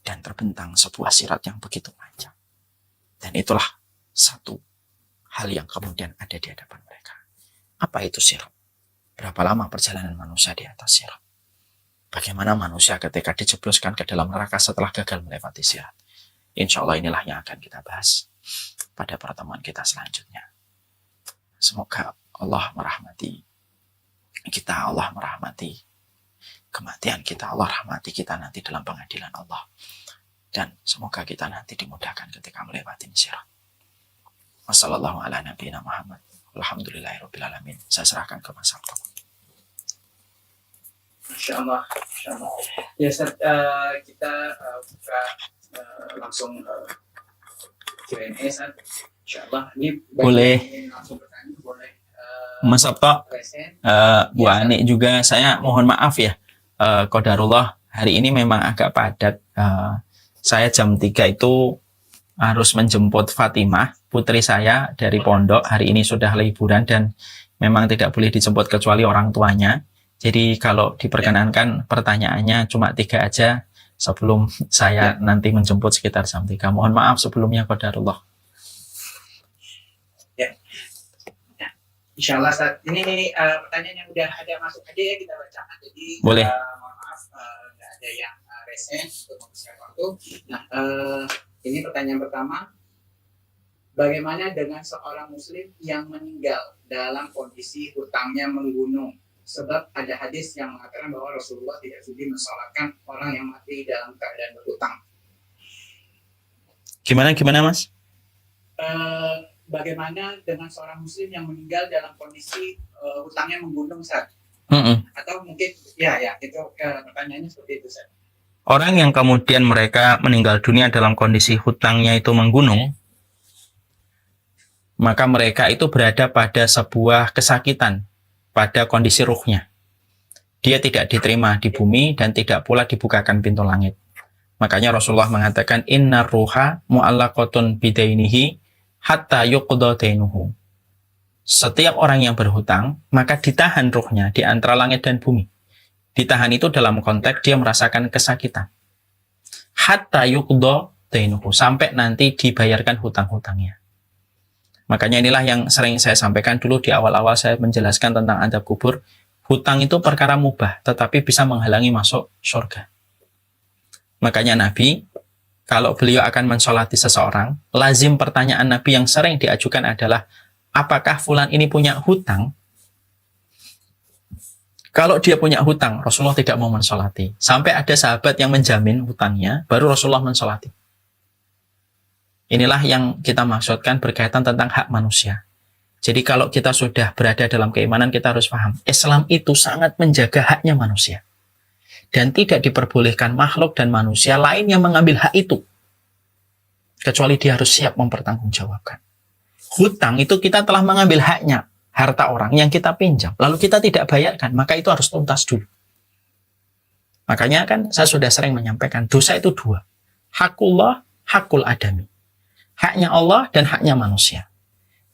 Dan terbentang sebuah sirat yang begitu panjang. Dan itulah satu hal yang kemudian ada di hadapan mereka. Apa itu sirat? Berapa lama perjalanan manusia di atas sirat? Bagaimana manusia ketika dijebloskan ke dalam neraka setelah gagal melewati sirat? Insya Allah inilah yang akan kita bahas pada pertemuan kita selanjutnya. Semoga Allah merahmati kita, Allah merahmati kematian kita, Allah rahmati kita nanti dalam pengadilan Allah. Dan semoga kita nanti dimudahkan ketika melewati sirat. Wassalamualaikum warahmatullahi wabarakatuh. Alhamdulillahirabbil alamin. Saya serahkan ke Mas Abdul. Masya Allah. Ya Ustaz, kita buka langsung Q&A Ustaz. Insya Allah. Ini Boleh. langsung bertanya, boleh. Mas Sabto, Present. Bu Ani juga, saya mohon maaf ya, qadarullah hari ini memang agak padat. Saya jam 3 itu harus menjemput Fatimah, putri saya dari pondok. Hari ini sudah liburan dan memang tidak boleh dijemput kecuali orang tuanya. Jadi kalau diperkenankan pertanyaannya cuma 3 aja sebelum saya nanti menjemput sekitar jam 3. Mohon maaf sebelumnya qadarullah. Insya Allah Ustaz. Ini pertanyaan yang udah ada masuk aja ya kita bacakan. Jadi Boleh. Mohon maaf nggak ada yang resen untuk menghabiskan waktu. Nah, ini pertanyaan pertama. Bagaimana dengan seorang muslim yang meninggal dalam kondisi hutangnya menggunung? Sebab ada hadis yang mengatakan bahwa Rasulullah tidak sudi mensolatkan orang yang mati dalam keadaan berhutang. Gimana Mas? Bagaimana dengan seorang muslim yang meninggal dalam kondisi hutangnya menggunung, Ustaz? Atau mungkin ya itu pertanyaannya seperti itu, Ustaz. Orang yang kemudian mereka meninggal dunia dalam kondisi hutangnya itu menggunung, maka mereka itu berada pada sebuah kesakitan pada kondisi ruhnya. Dia tidak diterima di bumi dan tidak pula dibukakan pintu langit. Makanya Rasulullah mengatakan inna ruha mu'allaqatun bidainihi hatta yuqda dainuhu. Setiap orang yang berhutang, maka ditahan ruhnya di antara langit dan bumi. Ditahan itu dalam konteks dia merasakan kesakitan. Hatta yuqda dainuhu, sampai nanti dibayarkan hutang-hutangnya. Makanya inilah yang sering saya sampaikan dulu di awal-awal saya menjelaskan tentang adab kubur. Hutang itu perkara mubah, tetapi bisa menghalangi masuk surga. Makanya Nabi, kalau beliau akan mensolati seseorang, lazim pertanyaan Nabi yang sering diajukan adalah, apakah fulan ini punya hutang? Kalau dia punya hutang, Rasulullah tidak mau mensolati. Sampai ada sahabat yang menjamin hutangnya, baru Rasulullah mensolati. Inilah yang kita maksudkan berkaitan tentang hak manusia. Jadi kalau kita sudah berada dalam keimanan, kita harus paham, Islam itu sangat menjaga haknya manusia. Dan tidak diperbolehkan makhluk dan manusia lain yang mengambil hak itu. Kecuali dia harus siap mempertanggungjawabkan. Hutang itu kita telah mengambil haknya, harta orang yang kita pinjam, lalu kita tidak bayarkan, maka itu harus tuntas dulu. Makanya kan saya sudah sering menyampaikan, dosa itu 2. Hakullah, hakul adami. Haknya Allah dan haknya manusia.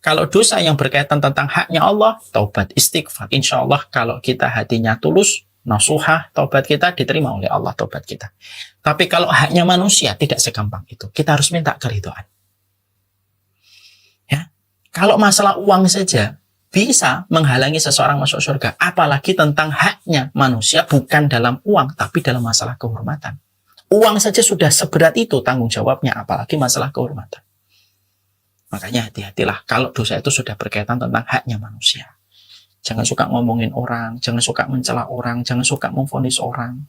Kalau dosa yang berkaitan tentang haknya Allah, taubat, istighfar. Insya Allah kalau kita hatinya tulus, nasuhah, taubat kita diterima oleh Allah, taubat kita. Tapi kalau haknya manusia, tidak segampang itu. Kita harus minta keridhaan. Ya. Kalau masalah uang saja, bisa menghalangi seseorang masuk surga. Apalagi tentang haknya manusia, bukan dalam uang, tapi dalam masalah kehormatan. Uang saja sudah seberat itu tanggung jawabnya, apalagi masalah kehormatan. Makanya hati-hatilah kalau dosa itu sudah berkaitan tentang haknya manusia. Jangan suka ngomongin orang, jangan suka mencela orang, jangan suka memvonis orang.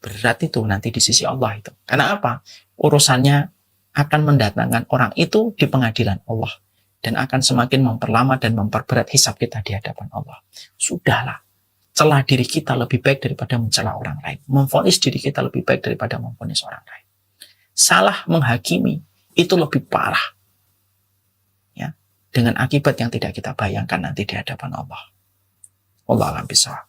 Berat itu nanti di sisi Allah itu. Karena apa? Urusannya akan mendatangkan orang itu di pengadilan Allah. Dan akan semakin memperlama dan memperberat hisab kita di hadapan Allah. Sudahlah. Celah diri kita lebih baik daripada mencela orang lain. Memvonis diri kita lebih baik daripada memvonis orang lain. Salah menghakimi itu lebih parah. Ya. dengan akibat yang tidak kita bayangkan nanti di hadapan Allah. Allah alam bisawab.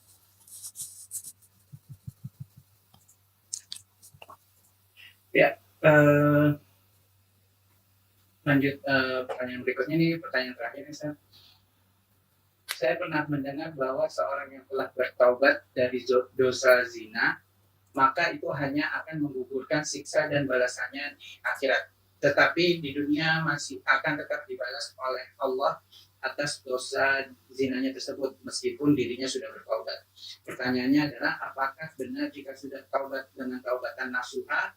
Ya, lanjut pertanyaan berikutnya nih, pertanyaan terakhir nih, Ustaz. Saya pernah mendengar bahwa seorang yang telah bertaubat dari dosa zina, maka itu hanya akan menggugurkan siksa dan balasannya di akhirat. Tetapi di dunia masih akan tetap dibalas oleh Allah atas dosa zinanya tersebut, meskipun dirinya sudah bertaubat. Pertanyaannya adalah, apakah benar jika sudah taubat dengan taubatan nasuha,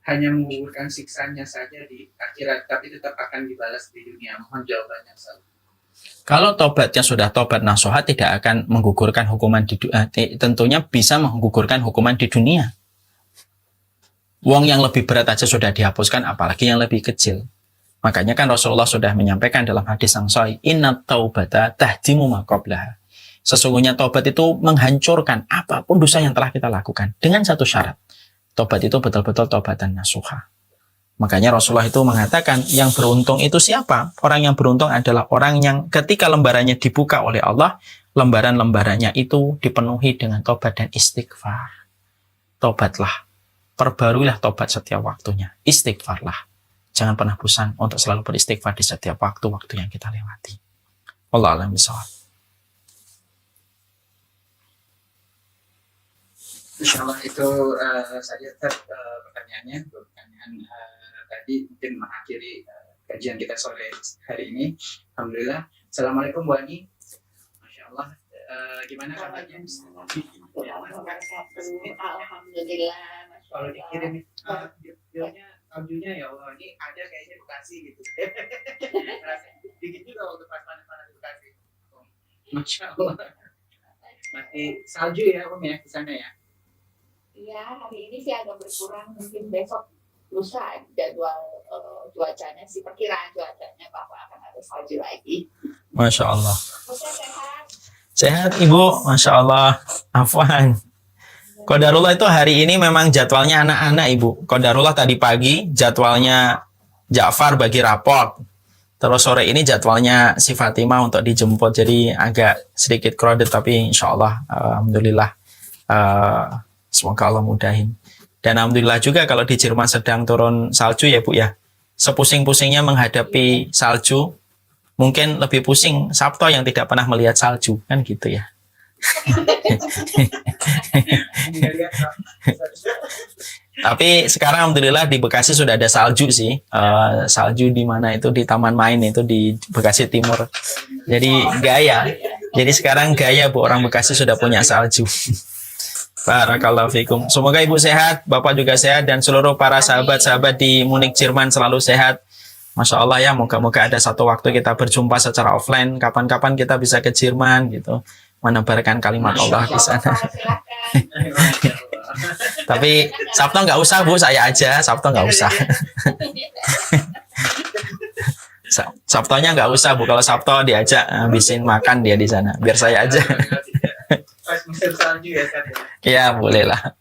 hanya menggugurkan siksanya saja di akhirat, tapi tetap akan dibalas di dunia? Mohon jawabannya, Ustaz. Kalau tobatnya sudah tobat nasuha tidak akan menggugurkan hukuman tentunya bisa menggugurkan hukuman di dunia. Wong yang lebih berat aja sudah dihapuskan, apalagi yang lebih kecil. Makanya kan Rasulullah sudah menyampaikan dalam hadis yang sahih, inna taubata tahdimu ma qablaha. Sesungguhnya tobat itu menghancurkan apapun dosa yang telah kita lakukan dengan satu syarat. Tobat itu betul-betul tobatan nasuha. Makanya Rasulullah itu mengatakan yang beruntung itu siapa? Orang yang beruntung adalah orang yang ketika lembarannya dibuka oleh Allah, lembaran-lembarannya itu dipenuhi dengan tobat dan istighfar. Tobatlah, perbaruilah tobat setiap waktunya, istighfarlah. Jangan pernah bosan untuk selalu beristighfar di setiap waktu-waktu yang kita lewati. Wallahu a'lam bishawab. Insyaallah itu saja pertanyaannya. Pertanyaan tadi mungkin mengakhiri kajian kita sore hari ini. Alhamdulillah. Assalamualaikum Bu Ani. Masya Allah. Gimana kabarnya? Alhamdulillah. Kalau dikirim audio-nya ya Allah, ini ada kayaknya Bekasi gitu. Dikit juga waktu pas panas-panas di Bekasi. Masya Allah. Masih salju ya Om ya di sana ya? Iya, hari ini sih agak berkurang, mungkin besok lusa jadwal cuacanya sih, perkiraan cuacanya bahwa akan ada salju lagi. Masya Allah. Oke, sehat. Sehat Ibu, Masya Allah. Afwan. Qadarullah itu hari ini memang jadwalnya anak-anak Ibu. Qadarullah tadi pagi jadwalnya Ja'far bagi raport. Terus sore ini jadwalnya si Fatimah untuk dijemput. Jadi agak sedikit crowded tapi insya Allah alhamdulillah semoga Allah mudahin. Dan alhamdulillah juga kalau di Jerman sedang turun salju ya Bu ya. Sepusing-pusingnya menghadapi salju, mungkin lebih pusing Sabto yang tidak pernah melihat salju kan gitu ya. Tapi sekarang alhamdulillah di Bekasi sudah ada salju sih. Salju di mana itu di Taman Main itu di Bekasi Timur. Jadi gaya. Jadi sekarang gaya Bu, orang Bekasi sudah punya salju. Barakallahu fikum. Semoga Ibu sehat, Bapak juga sehat dan seluruh para sahabat-sahabat di Munich Jerman selalu sehat. Masya Allah ya, moga-moga ada satu waktu kita berjumpa secara offline. Kapan-kapan kita bisa ke Jerman gitu, menebarkan kalimat Allah di sana. Tapi Sabto nggak usah Bu, saya aja. Sabto nggak usah. Sabtonya nggak usah Bu. Kalau Sabto diajak habisin makan dia di sana. Biar saya aja. Pas musim salju ya, Ustaz. Ya boleh lah.